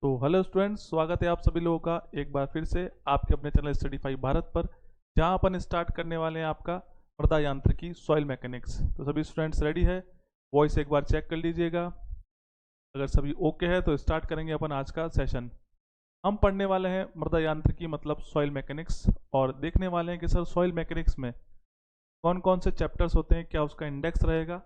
तो hello students, स्वागत है आप सभी लोगों का एक बार फिर से आपके अपने चैनल स्टडी 5 भारत पर, जहां अपन स्टार्ट करने वाले हैं आपका मृदा यांत्रिकी सॉइल मैकेनिक्स। तो सभी स्टूडेंट्स रेडी है? वॉइस एक बार चेक कर लीजिएगा। अगर सभी ओके है तो स्टार्ट करेंगे अपन आज का सेशन। हम पढ़ने वाले हैं मृदा यांत्रिकी मतलब सॉइल मैकेनिक्स, और देखने वाले हैं कि सर सॉइल मैकेनिक्स में कौन कौन से चैप्टर्स होते हैं, क्या उसका इंडेक्स रहेगा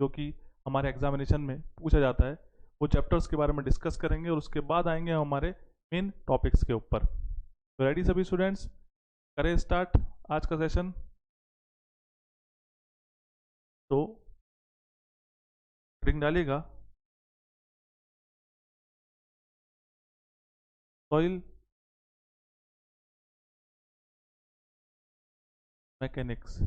जो कि हमारे एग्जामिनेशन में पूछा जाता है। वो चैप्टर्स के बारे में डिस्कस करेंगे और उसके बाद आएंगे हमारे मेन टॉपिक्स के ऊपर। तो रेडी सभी स्टूडेंट्स? करें स्टार्ट आज का सेशन। तो हेडिंग डालिएगा सॉइल मैकेनिक्स,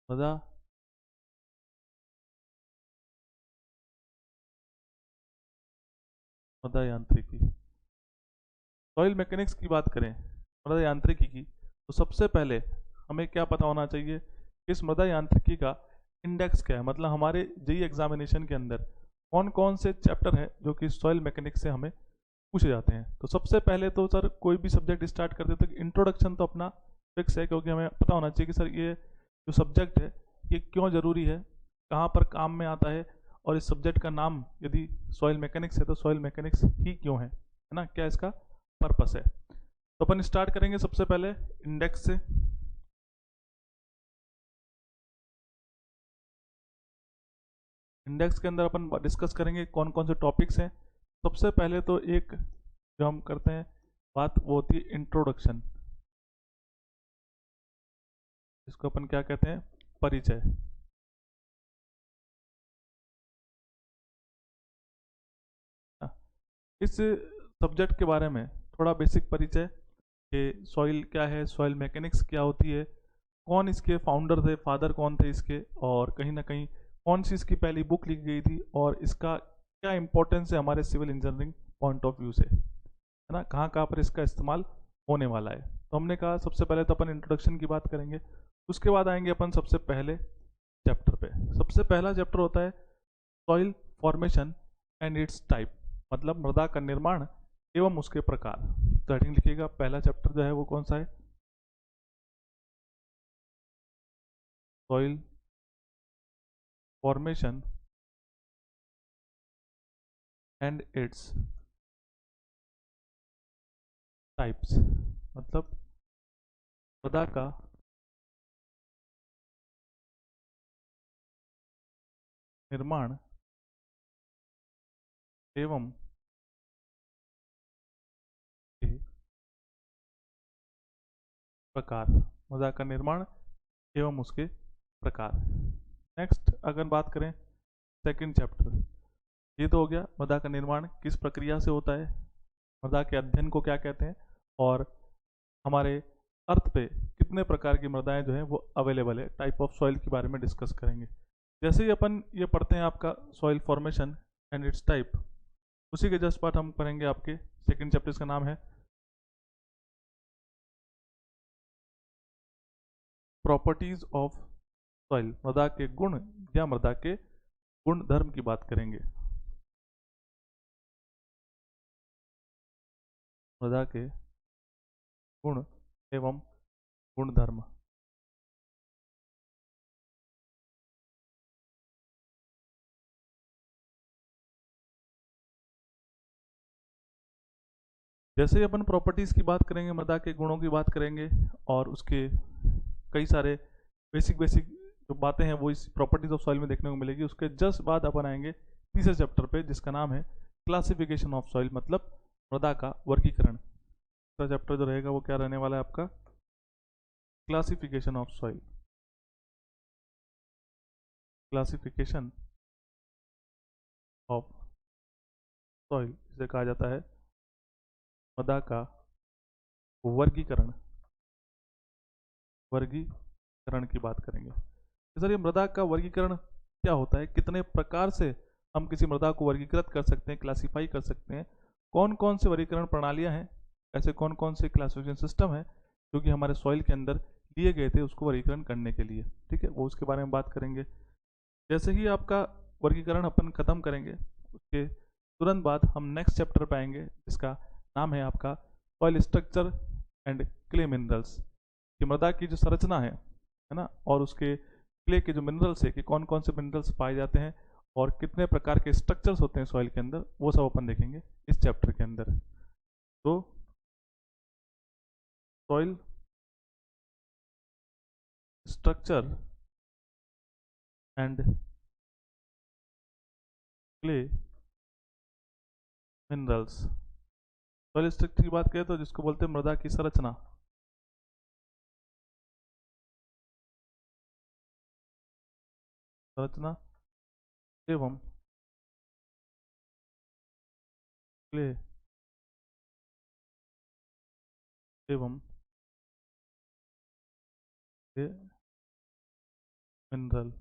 मृदा यांत्रिकी। सॉइल मैकेनिक्स की बात करें, मृदा यांत्रिकी की, तो सबसे पहले हमें क्या पता होना चाहिए कि इस मृदा यांत्रिकी का इंडेक्स क्या है। मतलब हमारे जेईई एग्जामिनेशन के अंदर कौन कौन से चैप्टर हैं जो कि सॉइल मैकेनिक्स से हमें पूछे जाते हैं। तो सबसे पहले तो सर कोई भी सब्जेक्ट स्टार्ट करते तो इंट्रोडक्शन तो अपना फिक्स है, क्योंकि हमें पता होना चाहिए कि सर ये जो सब्जेक्ट है ये क्यों ज़रूरी है, कहाँ पर काम में आता है, और इस सब्जेक्ट का नाम यदि सॉइल मैकेनिक्स है तो सॉइल मैकेनिक्स ही क्यों है ना, क्या इसका पर्पस है। तो अपन स्टार्ट करेंगे सबसे पहले इंडेक्स से। इंडेक्स के अंदर अपन डिस्कस करेंगे कौन कौन से टॉपिक्स हैं। सबसे पहले तो एक जो हम करते हैं बात वो होती है इंट्रोडक्शन। इसको अपन क्या कहते हैं? परिचय। इस सब्जेक्ट के बारे में थोड़ा बेसिक परिचय कि सॉइल क्या है, सॉइल मैकेनिक्स क्या होती है, कौन इसके फाउंडर थे, फादर कौन थे इसके, और कहीं ना कहीं कौन सी इसकी पहली बुक लिखी गई थी, और इसका क्या इंपॉर्टेंस है हमारे civil engineering point of view से, है ना, कहाँ कहाँ पर इसका इस्तेमाल होने वाला है। तो हमने कहा सबसे पहले तो अपन इंट्रोडक्शन की बात करेंगे, उसके बाद आएंगे अपन सबसे पहले चैप्टर पे। सबसे पहला चैप्टर होता है soil formation and it's type, मतलब मृदा का निर्माण एवं उसके प्रकार। तो हेडिंग लिखिएगा, पहला चैप्टर जो है वो कौन सा है? Soil formation and its types, मतलब मृदा का निर्माण एवं के प्रकार। मृदा का निर्माण एवं उसके प्रकार। नेक्स्ट अगर बात करें सेकंड चैप्टर, ये तो हो गया मृदा का निर्माण किस प्रक्रिया से होता है, मृदा के अध्ययन को क्या कहते हैं, और हमारे अर्थ पे कितने प्रकार की मृदाएं जो हैं वो अवेलेबल है, टाइप ऑफ सॉइल के बारे में डिस्कस करेंगे। जैसे ही अपन ये पढ़ते हैं आपका soil formation and it's type, उसी के जस्ट पार्ट हम पढ़ेंगे आपके सेकंड चैप्टर का नाम है प्रॉपर्टीज ऑफ सॉइल। मृदा के गुण या मृदा के गुण धर्म की बात करेंगे। मृदा के गुण एवं गुणधर्म। जैसे ही अपन प्रॉपर्टीज की बात करेंगे, मृदा के गुणों की बात करेंगे, और उसके कई सारे बेसिक बेसिक जो बातें हैं वो इस प्रॉपर्टीज ऑफ सॉइल में देखने को मिलेगी। उसके जस्ट बाद अपन आएंगे तीसरे चैप्टर पे, जिसका नाम है क्लासिफिकेशन ऑफ सॉइल, मतलब मृदा का वर्गीकरण। तीसरा चैप्टर जो रहेगा वो क्या रहने वाला है आपका? Classification of soil. Classification of soil इसे कहा जाता है मृदा का वर्गीकरण। वर्गीकरण की बात करेंगे। सर ये मृदा का वर्गीकरण क्या होता है, कितने प्रकार से हम किसी मृदा को वर्गीकृत कर सकते हैं, क्लासिफाई कर सकते हैं, कौन कौन से वर्गीकरण प्रणालियां हैं, ऐसे कौन कौन से क्लासिफिकेशन सिस्टम है जो कि हमारे सॉइल के अंदर लिए गए थे उसको वर्गीकरण करने के लिए। ठीक है, वो उसके बारे में बात करेंगे। जैसे ही आपका वर्गीकरण अपन खत्म करेंगे, उसके तुरंत बाद हम नेक्स्ट चैप्टर पे आएंगे जिसका नाम है आपका soil structure and clay minerals, कि मृदा की जो संरचना है ना, और उसके क्ले के जो मिनरल्स है कि कौन कौन से मिनरल्स पाए जाते हैं और कितने प्रकार के स्ट्रक्चर्स होते हैं सॉइल के अंदर, वो सब अपन देखेंगे इस चैप्टर के अंदर। तो soil structure and clay minerals, soil structure की बात करें तो जिसको बोलते हैं मृदा की संरचना, संरचना एवं क्ले एवं मिनरल,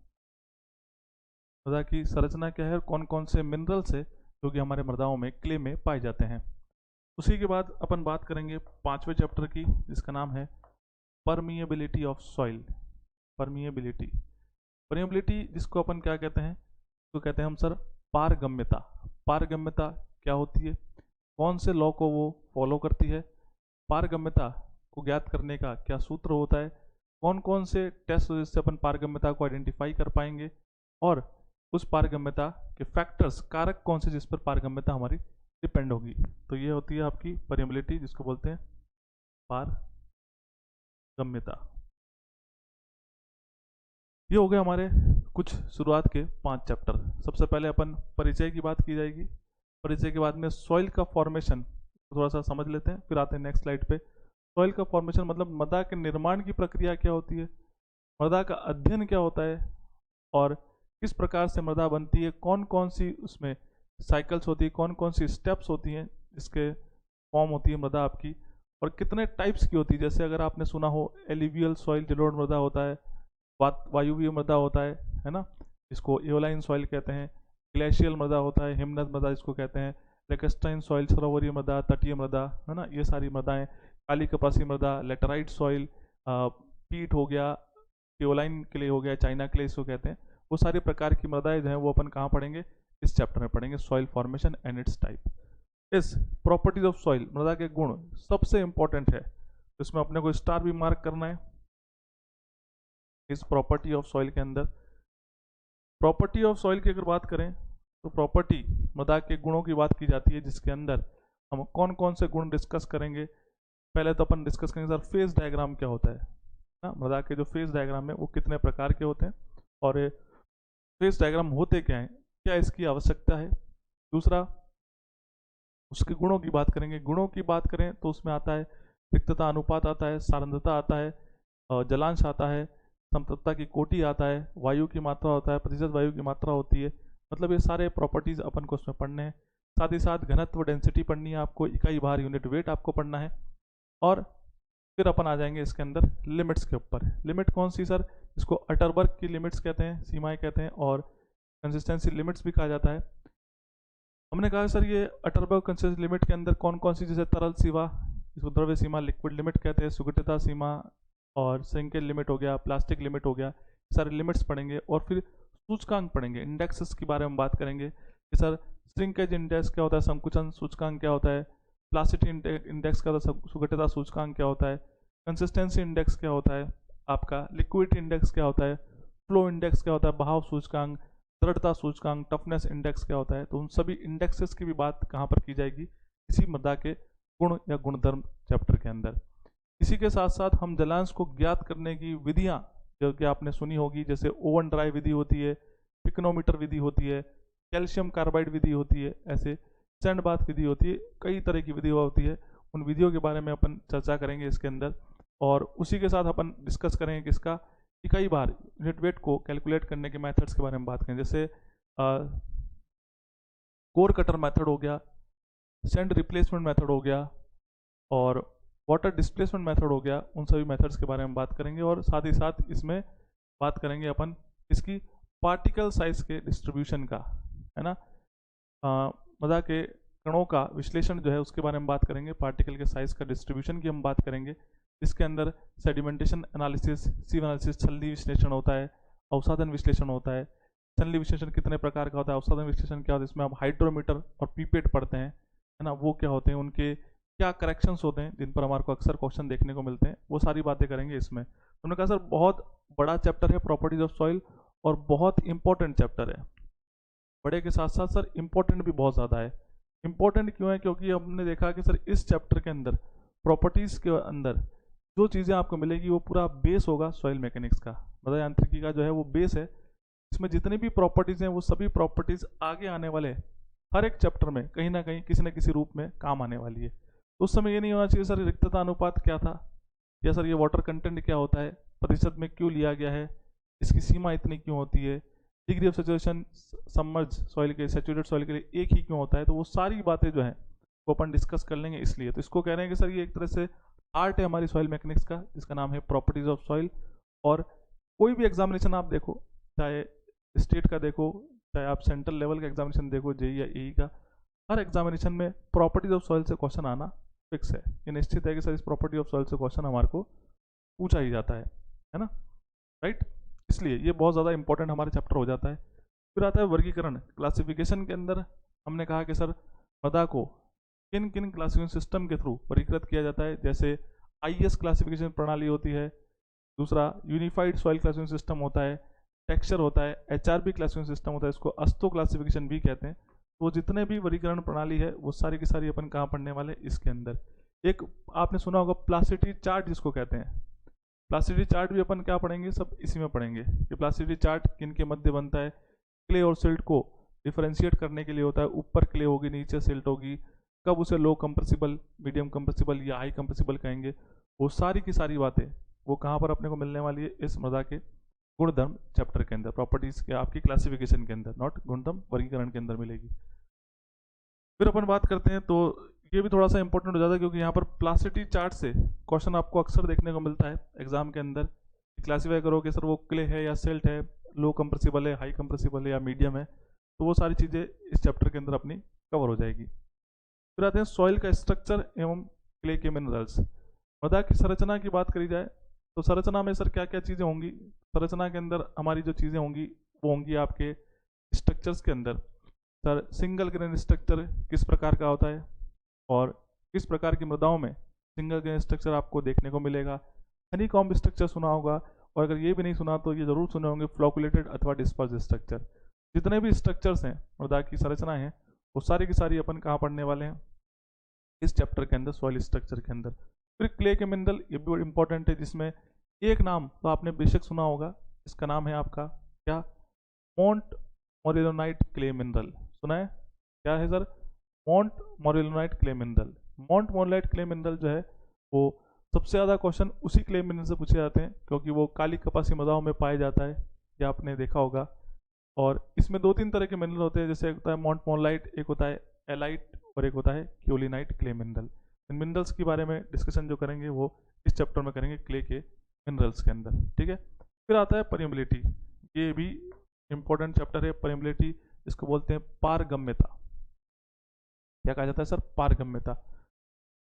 मृदा की संरचना क्या है और कौन कौन से मिनरल्स है जो कि हमारे मृदाओं में क्ले में पाए जाते हैं। उसी के बाद अपन बात करेंगे 5वें चैप्टर की जिसका नाम है permeability of soil. Permeability, permeability जिसको अपन क्या कहते हैं, तो कहते हैं हम सर पारगम्यता। पारगम्यता क्या होती है, कौन से लॉ को वो फॉलो करती है, पारगम्यता को ज्ञात करने का क्या सूत्र होता है, कौन कौन से टेस्ट जिससे अपन पारगम्यता को आइडेंटिफाई कर पाएंगे, और उस पारगम्यता के फैक्टर्स, कारक कौन से जिस पर पारगम्यता हमारी डिपेंड होगी। तो ये होती है आपकी परमिएबिलिटी जिसको बोलते हैं पारगम्यता। ये हो गए हमारे कुछ शुरुआत के 5 चैप्टर। सबसे पहले अपन परिचय की बात की जाएगी, परिचय के बाद में सॉइल का फॉर्मेशन थोड़ा सा समझ लेते हैं, फिर आते हैं नेक्स्ट स्लाइड पे। सॉइल का फॉर्मेशन मतलब मृदा के निर्माण की प्रक्रिया क्या होती है, मृदा का अध्ययन क्या होता है, और किस प्रकार से मृदा बनती है, कौन कौन सी उसमें साइकिल्स होती है, कौन कौन सी स्टेप्स होती हैं जिसके फॉर्म होती है मृदा आपकी, और कितने टाइप्स की होती है। जैसे अगर आपने सुना हो एलिवियल सॉइल जलोढ़ मृदा होता है, वायुवीय मृदा होता है ना, इसको एओलाइन सॉइल कहते हैं, ग्लेशियल मृदा होता है, हिमनद मृदा इसको कहते हैं, लेकेस्टाइन सॉइल सरोवरीय मृदा, तटीय मृदा, है ना, ये सारी मृदाएं, काली कपासी मृदा, लेटराइट सॉइल, पीट हो गया, एओलाइन क्ले हो गया, चाइना क्ले इसको कहते हैं, वो सारे प्रकार की मृदाएं जो हैं वो अपन कहाँ पढ़ेंगे, इस चैप्टर में पढ़ेंगे, soil formation and it's type. इस प्रॉपर्टीज ऑफ सॉइल, मृदा के गुण सबसे इंपॉर्टेंट है, तो इसमें अपने को स्टार भी मार्क करना है इस प्रॉपर्टी ऑफ सॉइल के अंदर। प्रॉपर्टी ऑफ सॉइल की अगर बात करें तो प्रॉपर्टी मृदा के गुणों की बात की जाती है, जिसके अंदर हम कौन कौन से गुण डिस्कस करेंगे। पहले तो अपन डिस्कस करेंगे सर फेज डायग्राम क्या होता है ना, मृदा के जो फेज डायग्राम है वो कितने प्रकार के होते हैं और फेज डायग्राम होते क्या हैं, क्या इसकी आवश्यकता है। दूसरा उसके गुणों की बात करेंगे, गुणों की बात करें तो उसमें आता है रिक्तता अनुपात आता है, सारंधता आता है, जलांश आता है, समतलता की कोटि आता है, वायु की मात्रा होता है, प्रतिशत वायु की मात्रा होती है, मतलब ये सारे प्रॉपर्टीज अपन को उसमें पढ़ने हैं। साथ ही साथ घनत्व डेंसिटी पढ़नी है आपको, इकाई भार यूनिट वेट आपको पढ़ना है, और फिर अपन आ जाएंगे इसके अंदर लिमिट्स के ऊपर। लिमिट कौन सी सर, इसको अटरबर्ग की लिमिट्स कहते हैं, सीमाएं कहते हैं, और कंसिस्टेंसी लिमिट्स भी कहा जाता है। हमने कहा सर ये अटरबर्ग कंसिस्टेंसी लिमिट के अंदर कौन कौन सी, जैसे तरल सीमा, इसको द्रव्य सीमा लिक्विड लिमिट कहते हैं, सुगठिता सीमा और श्रिंकेज लिमिट हो गया, प्लास्टिक लिमिट हो गया, सारे लिमिट्स पढ़ेंगे। और फिर सूचकांक पढ़ेंगे, इंडेक्सेस के बारे में बात करेंगे कि सर श्रिंकेज इंडेक्स क्या होता है, संकुचन सूचकांक क्या होता है, प्लास्टिक इंडेक्स क्या होता है, सुगठिता सूचकांक क्या होता है, कंसिस्टेंसी इंडेक्स क्या होता है आपका, लिक्विडिटी इंडेक्स क्या होता है, फ्लो इंडेक्स क्या होता है, बहाव सूचकांक, दृढ़ता सूचकांक, टफनेस इंडेक्स क्या होता है। तो उन सभी इंडेक्सेस की भी बात कहाँ पर की जाएगी, इसी मृदा के गुण या गुणधर्म चैप्टर के अंदर। इसी के साथ साथ हम जलांश को ज्ञात करने की विधियां जो कि आपने सुनी होगी, जैसे ओवन ड्राई विधि होती है, पिकनोमीटर विधि होती है, कैल्शियम कार्बाइड विधि होती है, ऐसे सैंड बाथ विधि होती है, कई तरह की विधि होती है। उन विधियों के बारे में अपन चर्चा करेंगे इसके अंदर, और उसी के साथ अपन डिस्कस करेंगे किसका, इकाई भार यूनिट वेट को कैलकुलेट करने के मेथड्स के बारे में बात करें, जैसे कोर कटर मेथड हो गया, सैंड रिप्लेसमेंट मेथड हो गया, और वाटर डिस्प्लेसमेंट मेथड हो गया। उन सभी मेथड्स के बारे में बात करेंगे, और साथ ही साथ इसमें बात करेंगे अपन इसकी पार्टिकल साइज के डिस्ट्रीब्यूशन का, है ना, मृदा के कणों का विश्लेषण जो है उसके बारे में बात करेंगे, पार्टिकल के साइज का डिस्ट्रीब्यूशन की हम बात करेंगे। इसके अंदर सेडिमेंटेशन एनालिसिस, सीव एनालिसिस, छल्ली विश्लेषण होता है, अवसादन विश्लेषण होता है, सनली विश्लेषण कितने प्रकार का होता है, औसतन विश्लेषण क्या होता है, इसमें आप हाइड्रोमीटर और पीपेट पढ़ते हैं, है ना, वो क्या होते हैं, उनके क्या करेक्शंस होते हैं जिन पर हमारे को अक्सर क्वेश्चन देखने को मिलते हैं, वो सारी बातें करेंगे इसमें। तो उन्होंने कहा सर बहुत बड़ा चैप्टर है प्रॉपर्टीज ऑफ सॉइल और बहुत इंपॉर्टेंट चैप्टर है। बड़े के साथ साथ सर इंपॉर्टेंट भी बहुत ज़्यादा है। इंपॉर्टेंट क्यों है, क्योंकि हमने देखा कि सर इस चैप्टर के अंदर प्रॉपर्टीज़ के अंदर जो चीज़ें आपको मिलेगी वो पूरा बेस होगा सॉइल मैकेनिक्स का, मृदा यांत्रिकी का जो है वो बेस है। इसमें जितनी भी प्रॉपर्टीज़ हैं वो सभी प्रॉपर्टीज़ आगे आने वाले हर एक चैप्टर में कहीं ना कहीं किसी न किसी रूप में काम आने वाली है। तो उस समय ये नहीं होना चाहिए सर रिक्तता अनुपात क्या था, या सर ये वाटर कंटेंट क्या होता है, प्रतिशत में क्यों लिया गया है, इसकी सीमा इतनी क्यों होती है, degree of saturation submerge soil के सैचुरेटेड सॉइल के लिए एक ही क्यों होता है। तो वो सारी बातें जो हैं वो अपन डिस्कस कर लेंगे। इसलिए तो इसको कह रहे हैं कि सर ये एक तरह से आर्ट है हमारी सॉइल मैकेनिक्स का, जिसका नाम है प्रॉपर्टीज ऑफ सॉइल। और कोई भी एग्जामिनेशन आप देखो, चाहे स्टेट का देखो, चाहे आप सेंट्रल लेवल का एग्जामिनेशन देखो, जेई या एई का, हर एग्जामिनेशन में प्रॉपर्टीज ऑफ सॉइल से क्वेश्चन आना फिक्स है। ये निश्चित है कि सर इस प्रॉपर्टी ऑफ सॉइल से क्वेश्चन हमारे को पूछा ही जाता है ना, राइट। इसलिए ये बहुत ज़्यादा इंपॉर्टेंट हमारे चैप्टर हो जाता है। फिर आता है वर्गीकरण, क्लासिफिकेशन के अंदर हमने कहा कि सर मृदा को किन किन क्लासिफिकेशन सिस्टम के थ्रू वर्गीकृत किया जाता है। जैसे आईएस क्लासिफिकेशन प्रणाली होती है, दूसरा यूनिफाइड सॉइल क्लासिफिकेशन सिस्टम होता है, टेक्सचर होता है, एचआरबी क्लासिफिकेशन सिस्टम होता है, इसको अस्तो क्लासिफिकेशन भी कहते हैं। तो जितने भी वर्गीकरण प्रणाली है वो सारी की सारी अपन कहाँ पढ़ने वाले, इसके अंदर। एक आपने सुना होगा प्लास्टिसिटी चार्ट जिसको कहते हैं, प्लास्टिसिटी चार्ट भी अपन क्या पढ़ेंगे, सब इसी में पढ़ेंगे कि प्लास्टिसिटी चार्ट किन के मध्य बनता है, क्ले और सिल्ट को डिफरेंशिएट करने के लिए होता है, ऊपर क्ले होगी नीचे सिल्ट होगी, कब उसे लो कंप्रेसिबल, मीडियम कंप्रेसिबल या हाई कंप्रेसिबल कहेंगे, वो सारी की सारी बातें वो कहाँ पर अपने को मिलने वाली है, इस मृदा के गुणधर्म चैप्टर के अंदर, प्रॉपर्टीज के आपकी क्लासिफिकेशन के अंदर, नॉट गुणधर्म वर्गीकरण के अंदर मिलेगी। फिर अपन बात करते हैं, तो ये भी थोड़ा सा इंपॉर्टेंट हो जाता है क्योंकि यहाँ पर प्लास्टिसिटी चार्ट से क्वेश्चन आपको अक्सर देखने को मिलता है एग्जाम के अंदर। क्लासीफाई करो कि सर वो क्ले है या सिल्ट है, लो कंप्रेसिबल है, हाई कंप्रेसिबल है या मीडियम है, तो वो सारी चीज़ें इस चैप्टर के अंदर अपनी कवर हो जाएगी। फिर आते हैं सॉइल का स्ट्रक्चर एवं क्ले के मिनरल्स। मृदा की संरचना की बात करी जाए तो संरचना में सर क्या क्या चीज़ें होंगी, संरचना के अंदर हमारी जो चीज़ें होंगी वो होंगी आपके स्ट्रक्चर्स के अंदर। सर सिंगल ग्रेन स्ट्रक्चर किस प्रकार का होता है और किस प्रकार की मृदाओं में सिंगल ग्रेन स्ट्रक्चर आपको देखने को मिलेगा। हनीकॉम्ब स्ट्रक्चर सुना होगा, और अगर ये भी नहीं सुना तो ये जरूर सुने होंगे फ्लोकुलेटेड अथवा डिस्पर्स स्ट्रक्चर। जितने भी स्ट्रक्चर्स हैं मृदा की संरचना है वो सारी की सारी अपन कहाँ पढ़ने वाले हैं, इस चैप्टर के अंदर, सॉइल स्ट्रक्चर के अंदर। फिर क्ले के मिनरल, ये भी इंपॉर्टेंट है, जिसमें एक नाम तो आपने बेशक सुना होगा, इसका नाम है आपका क्या, मोंट मोरेलोनाइट क्ले मिनरल। सुना है क्या है sir, montmorillonite clay mineral. Montmorillonite clay mineral जो है वो सबसे ज़्यादा क्वेश्चन उसी क्ले मिनरल से पूछे जाते हैं क्योंकि वो काली कपासी मृदाओं में पाया जाता है, ये आपने देखा होगा। और इसमें दो तीन तरह के मिनरल होते हैं, जैसे एक होता है मोंट मोरेलाइट, एक होता है एलाइट और एक होता है क्योलिनाइट क्ले मिनरल। इन मिनरल्स के बारे में डिस्कशन जो करेंगे वो इस चैप्टर में करेंगे क्ले के मिनरल्स के अंदर, ठीक है। फिर आता है परमेबिलिटी, ये भी इंपॉर्टेंट चैप्टर है परमेबिलिटी, जिसको बोलते हैं पारगम्यता। क्या कहा जाता है सर, पारगम्यता।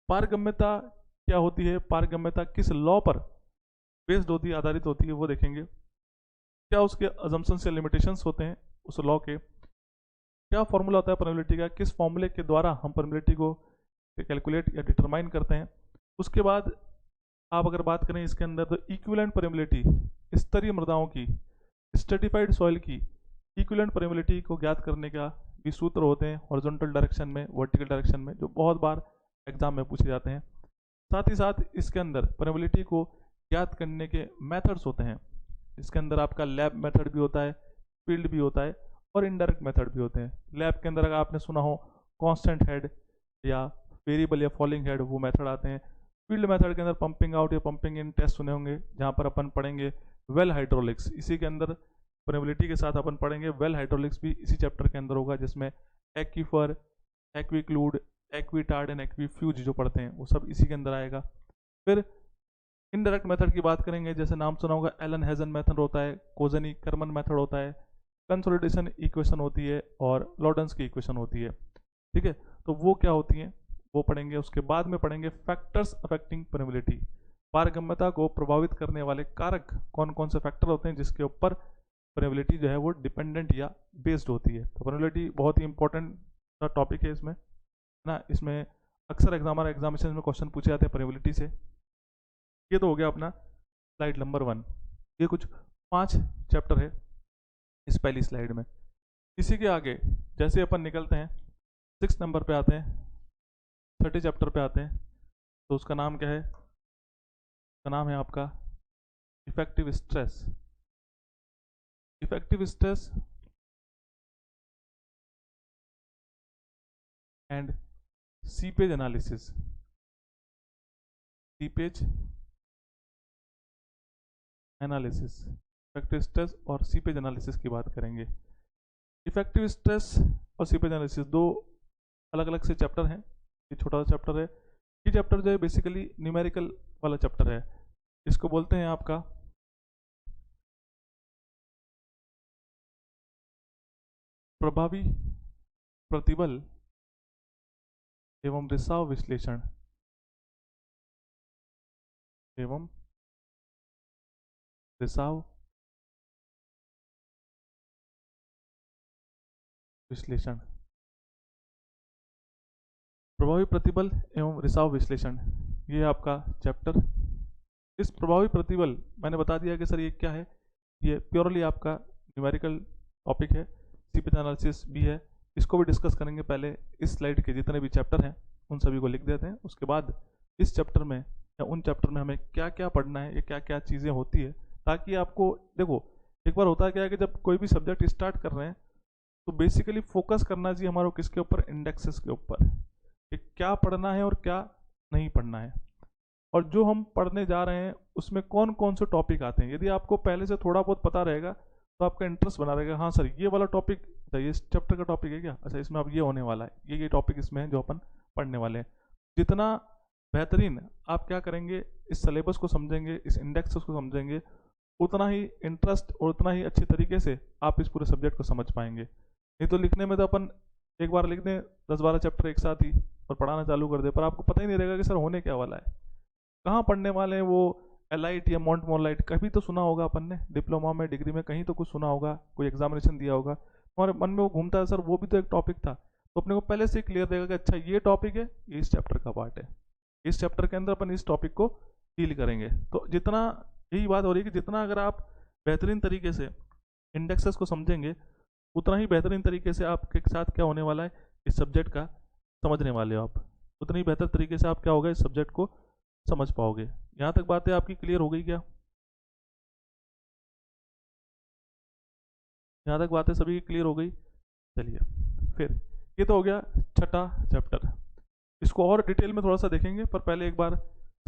पारगम्यता क्या होती है, पारगम्यता किस लॉ पर बेस्ड होती है, आधारित होती है, वो देखेंगे। क्या उसके अजम्पशंस या लिमिटेशंस होते हैं उस लॉ के, क्या फॉर्मूला होता है परमेबिलिटी का, किस फॉर्मूले के द्वारा हम परमेबिलिटी को कैलकुलेट या डिटरमाइन करते हैं। उसके बाद आप अगर बात करें इसके अंदर तो इक्विवेलेंट परमेबिलिटी, स्तरीय मृदाओं की, स्ट्रेटिफाइड सॉइल की इक्विवेलेंट परमेबिलिटी को ज्ञात करने का भी सूत्र होते हैं हॉरिजॉन्टल डायरेक्शन में, वर्टिकल डायरेक्शन में, जो बहुत बार एग्जाम में पूछे जाते हैं। साथ ही साथ इसके अंदर परमेबिलिटी को ज्ञात करने के मेथड्स होते हैं, इसके अंदर आपका लैब मेथड भी होता है, फील्ड भी होता है और इनडायरेक्ट मेथड भी होते हैं। लैब के अंदर अगर आपने सुना हो कांस्टेंट हेड या वेरिएबल या फॉलिंग हेड, वो मेथड आते हैं। फील्ड मेथड के अंदर पंपिंग आउट या पंपिंग इन टेस्ट सुने होंगे, जहाँ पर अपन पढ़ेंगे वेल हाइड्रोलिक्स। इसी के अंदर परमेबिलिटी के साथ अपन पढ़ेंगे वेल हाइड्रोलिक्स भी इसी चैप्टर के अंदर होगा, जिसमें एक्वीफर, एक्वीक्लूड, एक्वीटार्ड एंड एक्वीफ्यूज जो पढ़ते हैं वो सब इसी के अंदर आएगा। फिर इनडायरेक्ट मेथड की बात करेंगे, जैसे नाम सुना होगा एलन हेजन मेथड होता है, कोजनी कर्मन मेथड होता है, कंसोलिडेशन इक्वेशन होती है और लॉर्डेंस की इक्वेशन होती है, ठीक है। तो वो क्या होती हैं वो पढ़ेंगे। उसके बाद में पढ़ेंगे फैक्टर्स अफेक्टिंग परमेबिलिटी, पारगम्यता को प्रभावित करने वाले कारक कौन कौन से फैक्टर होते हैं जिसके ऊपर परमेबिलिटी जो है वो डिपेंडेंट या बेस्ड होती है। तो परमेबिलिटी बहुत ही इंपॉर्टेंट सा टॉपिक है इसमें, है ना। इसमें अक्सर एग्जामिनेशन में क्वेश्चन पूछे जाते हैं परमेबिलिटी से। ये तो हो गया अपना स्लाइड नंबर 1। ये कुछ 5 चैप्टर है इस पहली स्लाइड में। इसी के आगे जैसे अपन निकलते हैं 6 नंबर पे आते हैं, 30 चैप्टर पे आते हैं। तो उसका नाम क्या है? उसका नाम है आपका effective stress. Effective stress and seepage analysis. Seepage analysis, effective stress और सीपेज एनालिसिस की बात करेंगे। इफेक्टिव स्ट्रेस और सीपेज एनालिसिस दो अलग अलग से चैप्टर हैं। ये छोटा सा चैप्टर है। ये चैप्टर जो है बेसिकली न्यूमेरिकल वाला चैप्टर है। इसको बोलते हैं आपका प्रभावी प्रतिबल एवं रिसाव विश्लेषण एवं रिसाव विश्लेषण। प्रभावी प्रतिबल एवं रिसाव विश्लेषण, ये आपका चैप्टर। इस प्रभावी प्रतिबल मैंने बता दिया कि सर ये क्या है। ये प्योरली आपका न्यूमेरिकल टॉपिक है। सीपेज एनालिसिस भी है, इसको भी डिस्कस करेंगे। पहले इस स्लाइड के जितने भी चैप्टर हैं उन सभी को लिख देते हैं। उसके बाद इस चैप्टर में या उन चैप्टर में हमें क्या क्या पढ़ना है, ये क्या क्या चीज़ें होती है, ताकि आपको देखो एक बार होता है क्या है कि जब कोई भी सब्जेक्ट स्टार्ट कर रहे हैं तो बेसिकली फोकस करना चाहिए हमारा किसके ऊपर, इंडेक्सेस के ऊपर, कि क्या पढ़ना है और क्या नहीं पढ़ना है, और जो हम पढ़ने जा रहे हैं उसमें कौन कौन से टॉपिक आते हैं। यदि आपको पहले से थोड़ा बहुत पता रहेगा तो आपका इंटरेस्ट बना रहेगा। हाँ सर ये वाला टॉपिक, ये इस चैप्टर का टॉपिक है क्या, अच्छा इसमें अब ये होने वाला है, ये टॉपिक इसमें है जो अपन पढ़ने वाले हैं। जितना बेहतरीन आप क्या करेंगे, इस सिलेबस को समझेंगे, इस इंडेक्स को समझेंगे, उतना ही इंटरेस्ट और उतना ही अच्छे तरीके से आप इस पूरे सब्जेक्ट को समझ पाएंगे। नहीं तो लिखने में तो अपन एक बार लिख दें 10-12 चैप्टर एक साथ ही और पढ़ाना चालू कर दे, पर आपको पता ही नहीं रहेगा कि सर होने क्या वाला है, कहाँ पढ़ने वाले हैं। वो एलाइट या मॉन्ट मोलाइट कभी तो सुना होगा अपन ने, डिप्लोमा में डिग्री में कहीं तो कुछ सुना होगा, कोई एग्जामिनेशन दिया होगा, हमारे मन में वो घूमता है सर वो भी तो एक टॉपिक था। तो अपने को पहले से क्लियर रहेगा कि अच्छा ये टॉपिक है, ये इस चैप्टर का पार्ट है, इस चैप्टर के अंदर अपन इस टॉपिक को डील करेंगे। तो जितना, यही बात हो रही है कि जितना अगर आप बेहतरीन तरीके से इंडेक्सेस को समझेंगे उतना ही बेहतरीन तरीके से आपके साथ क्या होने वाला है, इस सब्जेक्ट का समझने वाले हो आप, उतनी ही बेहतर तरीके से आप क्या होगा, इस सब्जेक्ट को समझ पाओगे। यहाँ तक बातें आपकी क्लियर हो गई क्या? यहाँ तक बातें सभी की क्लियर हो गई। चलिए फिर, ये तो हो गया छठा चैप्टर। इसको और डिटेल में थोड़ा सा देखेंगे, पर पहले एक बार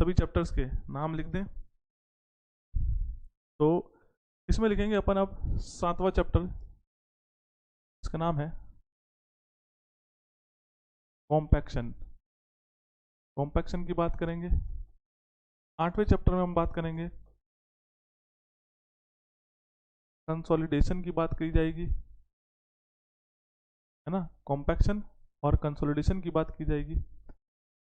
सभी चैप्टर्स के नाम लिख दें। तो इसमें लिखेंगे अपन अब 7वां चैप्टर, इसका नाम है कॉम्पैक्शन। कॉम्पैक्शन की बात करेंगे। 8वें चैप्टर में हम बात करेंगे कंसोलिडेशन की, बात की जाएगी, है ना। कॉम्पैक्शन और कंसोलिडेशन की बात की जाएगी।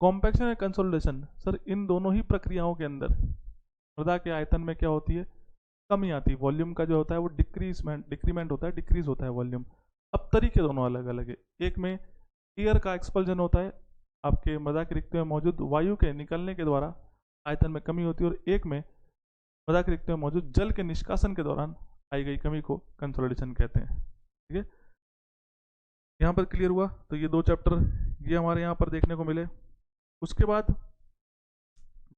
कॉम्पैक्शन या कंसोलिडेशन, सर इन दोनों ही प्रक्रियाओं के अंदर मृदा के आयतन में क्या होती है, कमी आती है। वॉल्यूम का जो होता है वो डिक्रीमेंट होता है, डिक्रीज होता है वॉल्यूम। अब तरीके दोनों अलग अलग है। एक में एयर का एक्सपल्जन होता है, आपके मृदा के रिक्ति में मौजूद वायु के निकलने के द्वारा आयतन में कमी होती है, और एक में मृदा के रिक्ति में मौजूद जल के निष्कासन के दौरान आई गई कमी को कंसोलिडेशन कहते हैं। ठीक है, यहाँ पर क्लियर हुआ। तो ये 2 चैप्टर ये हमारे यहाँ पर देखने को मिले। उसके बाद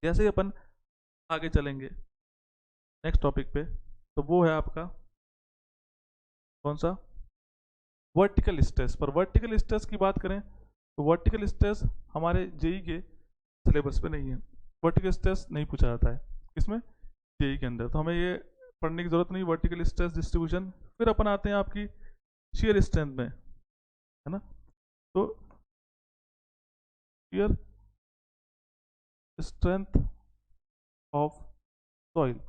जैसे ही अपन आगे चलेंगे नेक्स्ट टॉपिक पे, तो वो है आपका कौन सा, वर्टिकल स्ट्रेस। पर वर्टिकल स्ट्रेस की बात करें तो वर्टिकल स्ट्रेस हमारे जेई के सिलेबस पे नहीं है। वर्टिकल स्ट्रेस नहीं पूछा जाता है इसमें जेई के अंदर, तो हमें ये पढ़ने की जरूरत नहीं, वर्टिकल स्ट्रेस डिस्ट्रीब्यूशन। फिर अपन आते हैं आपकी शेयर स्ट्रेंथ में, है ना। तो शेयर स्ट्रेंथ ऑफ सॉइल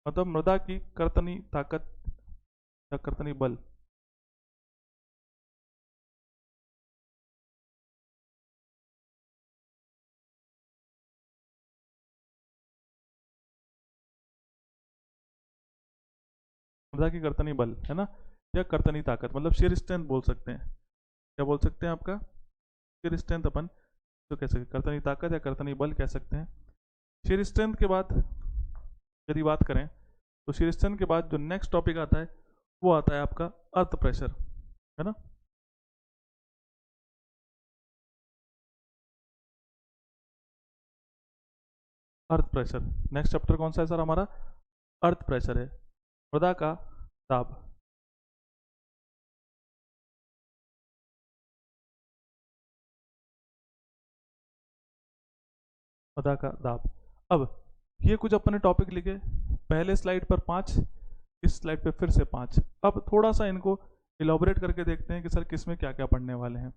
मतलब मृदा की कर्तनी ताकत या कर्तनी बल। मृदा की कर्तनी बल है ना, या कर्तनी ताकत, मतलब शेयर स्ट्रेंथ बोल सकते हैं। क्या बोल सकते हैं आपका शेयर स्ट्रेंथ अपन तो कह सकते, कर्तनी ताकत या कर्तनी बल कह सकते हैं। शेयर स्ट्रेंथ के बाद यदि बात करें तो शेयर स्ट्रेंथ के बाद जो नेक्स्ट टॉपिक आता है वो आता है आपका अर्थ प्रेशर, है ना। अर्थ प्रेशर नेक्स्ट चैप्टर कौन सा है सर हमारा, अर्थ प्रेशर है, मृदा का दाब। मृदा का दाब। अब ये कुछ अपने टॉपिक लिखे, पहले स्लाइड पर 5, इस स्लाइड पे फिर से 5। अब थोड़ा सा इनको इलाबोरेट करके देखते हैं कि सर किसमें क्या क्या पढ़ने वाले हैं।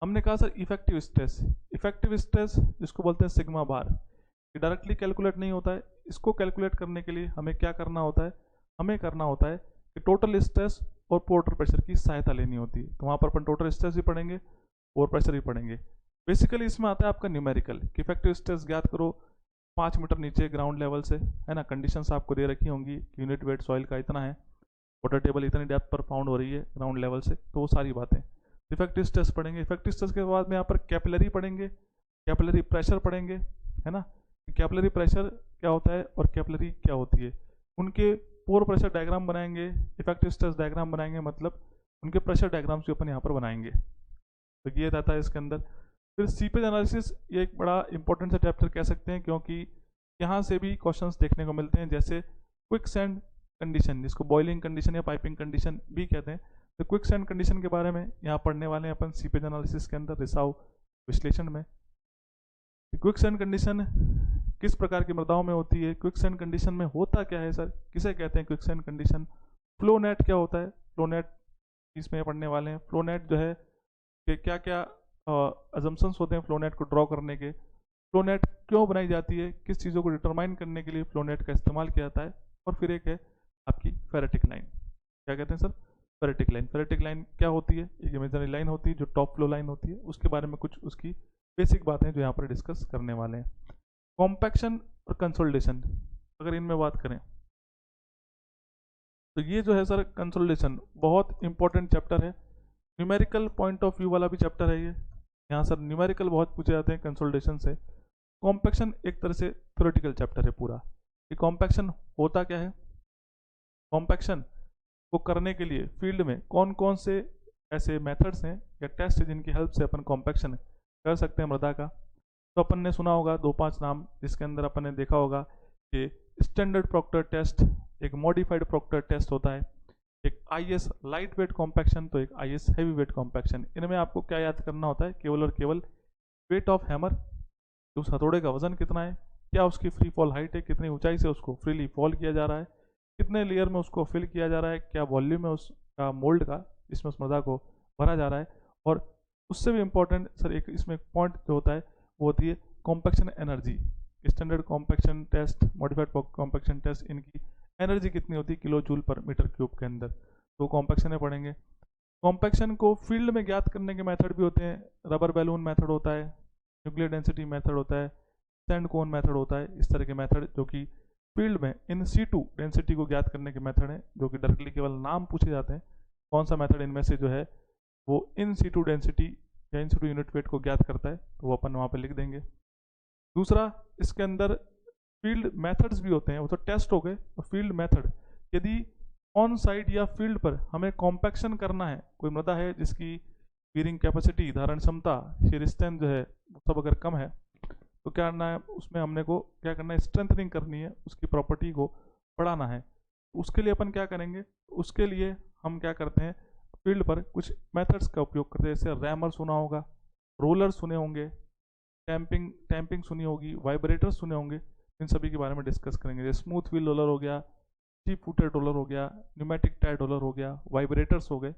हमने कहा sir effective stress, effective stress जिसको बोलते हैं सिग्मा बार, ये डायरेक्टली कैलकुलेट नहीं होता है। इसको कैलकुलेट करने के लिए हमें क्या करना होता है, हमें करना होता है कि टोटल स्ट्रेस और पोर्टर प्रेशर की सहायता लेनी होती है। तो वहाँ पर अपन टोटल स्ट्रेस भी पढ़ेंगे और प्रेशर भी पढ़ेंगे। बेसिकली इसमें आता है आपका न्यूमेरिकल कि इफेक्टिव स्ट्रेस ज्ञात करो 5 मीटर नीचे ग्राउंड लेवल से, है ना। कंडीशंस आपको दे रखी होंगी, यूनिट वेट सॉइल का इतना है, वाटर टेबल इतनी डेप्थ पर फाउंड हो रही है ग्राउंड लेवल से, तो वो सारी बातें। इफेक्टिव स्ट्रेस पढ़ेंगे, इफेक्टिव स्ट्रेस के बाद में यहाँ पर कैपिलरी पढ़ेंगे, कैपिलरी प्रेशर पढ़ेंगे, है ना। कैपिलरी प्रेशर क्या होता है और कैपिलरी क्या होती है, उनके पोर प्रेशर डायग्राम बनाएंगे, इफेक्टिव स्ट्रेस डायग्राम बनाएंगे, मतलब उनके प्रेशर डायग्राम्स भी अपन यहाँ पर बनाएंगे। तो ये रहता है इसके अंदर। फिर सीपेज एनालिसिस, ये एक बड़ा इंपॉर्टेंट सा चैप्टर कह सकते हैं, क्योंकि यहाँ से भी क्वेश्चंस देखने को मिलते हैं, जैसे क्विक सैंड कंडीशन, जिसको बॉइलिंग कंडीशन या पाइपिंग कंडीशन भी कहते हैं। तो क्विक सैंड कंडीशन के बारे में यहाँ पढ़ने वाले हैं अपन सीपेज एनालिसिस के अंदर, रिसाव विश्लेषण में। क्विक सैंड कंडीशन किस प्रकार की मृदाओं में होती है, क्विक सैंड कंडीशन में होता क्या है सर, किसे कहते हैं quick sand condition, flow net क्या होता है, फ्लो नेट इसमें पढ़ने वाले हैं। फ्लो नेट जो है कि क्या क्या अजम्पशंस होते हैं फ्लो नेट को ड्रॉ करने के, फ्लो नेट क्यों बनाई जाती है, किस चीज़ों को डिटरमाइन करने के लिए फ्लो नेट का इस्तेमाल किया जाता है। और फिर एक है आपकी फेरेटिक लाइन, क्या कहते हैं sir, ferritic line. Ferritic line क्या होती है, एक इमेजनरी लाइन होती है जो टॉप फ्लो लाइन होती है, उसके बारे में कुछ उसकी बेसिक बातें जो यहाँ पर डिस्कस करने वाले हैं। कॉम्पैक्शन और कंसोलिडेशन, अगर इनमें बात करें तो ये जो है सर कंसोलिडेशन बहुत इंपॉर्टेंट चैप्टर है, न्यूमेरिकल पॉइंट ऑफ व्यू वाला भी चैप्टर है ये। यहाँ सर न्यूमेरिकल बहुत पूछे जाते हैं कंसोलिडेशन से। कॉम्पैक्शन एक तरह से थ्योरेटिकल चैप्टर है पूरा। ये कॉम्पैक्शन होता क्या है, कॉम्पैक्शन को करने के लिए फील्ड में कौन कौन से ऐसे मेथड्स हैं या टेस्ट है जिनकी हेल्प से अपन कॉम्पैक्शन कर सकते हैं मृदा का। तो अपन ने सुना होगा 2-5 नाम, जिसके अंदर अपन ने देखा होगा कि स्टैंडर्ड प्रोक्टर टेस्ट, एक मॉडिफाइड प्रोक्टर टेस्ट होता है, एक आईएस लाइट वेट कॉम्पैक्शन, तो एक आईएस हैवी वेट कॉम्पैक्शन। इनमें आपको क्या याद करना होता है, केवल और केवल वेट ऑफ हैमर, उस हथौड़े का वजन कितना है, क्या उसकी फ्री फॉल हाइट है, कितनी ऊंचाई से उसको फ्रीली फॉल किया जा रहा है, कितने लेयर में उसको फिल किया जा रहा है, क्या वॉल्यूम है उसका मोल्ड का जिसमें उस मृदा को भरा जा रहा है। और उससे भी इम्पोर्टेंट सर एक इसमें पॉइंट जो होता है वो होती है compaction energy. Standard compaction test, modified compaction test, इनकी एनर्जी कितनी होती है किलो जूल पर मीटर क्यूब के अंदर, तो कॉम्पैक्शन में पढ़ेंगे। कॉम्पैक्शन को फील्ड में ज्ञात करने के मेथड भी होते हैं, रबर बैलून मेथड होता है, न्यूक्लियर डेंसिटी मेथड होता है, सैंड कोन मेथड होता है। इस तरह के मेथड जो कि फील्ड में इन सीटू डेंसिटी को ज्ञात करने के मेथड हैं, जो कि डायरेक्टली केवल नाम पूछे जाते हैं। कौन सा मेथड इनमें से जो है वो इन सीटू डेंसिटी या इन सीटू यूनिट वेट को ज्ञात करता है, तो वो अपन वहाँ पे लिख देंगे। दूसरा इसके अंदर फील्ड मेथड्स भी होते हैं, वो तो टेस्ट हो गए। और फील्ड मेथड, यदि ऑन साइड या फील्ड पर हमें कॉम्पैक्शन करना है, कोई मृदा है जिसकी बीरिंग कैपेसिटी, धारण क्षमता, शेयर स्ट्रेंथ जो है वो सब अगर कम है, तो क्या करना है उसमें हमने को क्या करना है, स्ट्रेंथनिंग करनी है, उसकी प्रॉपर्टी को बढ़ाना है। उसके लिए अपन क्या करेंगे, उसके लिए हम क्या करते हैं, फील्ड पर कुछ मेथड्स का उपयोग करते हैं, जैसे रैमर सुना होगा, रोलर सुने होंगे, टैंपिंग सुनी होगी, वाइब्रेटर्स सुने होंगे। इन सभी के बारे में डिस्कस करेंगे, जैसे स्मूथ व्हील रोलर हो गया, चीप फुटेड रोलर हो गया, न्यूमेटिक टायर रोलर हो गया, वाइब्रेटर्स हो गए,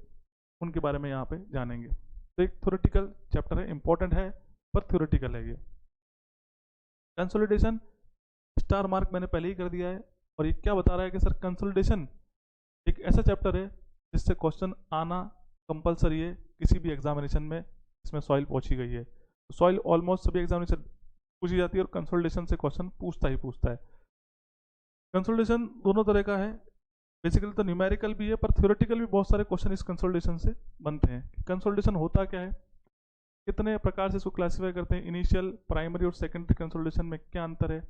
उनके बारे में यहाँ पे जानेंगे। तो एक थ्योरेटिकल चैप्टर है, इंपॉर्टेंट है पर थ्योरेटिकल है ये। कंसोलिडेशन स्टार मार्क मैंने पहले ही कर दिया है, और ये क्या बता रहा है कि सर कंसोलिडेशन एक ऐसा चैप्टर है जिससे क्वेश्चन आना कंपलसरी है किसी भी एग्जामिनेशन में। इसमें सॉइल पहुंची गई है, तो सॉइल ऑलमोस्ट सभी एग्जामिनेशन पूछी जाती है और कंसोलिडेशन से क्वेश्चन पूछता ही पूछता है। कंसोलिडेशन दोनों तरह का है, बेसिकली तो न्यूमेरिकल भी है पर थ्योरेटिकल भी बहुत सारे क्वेश्चन इस कंसोलिडेशन से बनते हैं। कंसोलिडेशन होता क्या है, कितने प्रकार से इसको क्लासीफाई करते हैं, इनिशियल, प्राइमरी और सेकेंडरी कंसोलिडेशन में क्या अंतर है,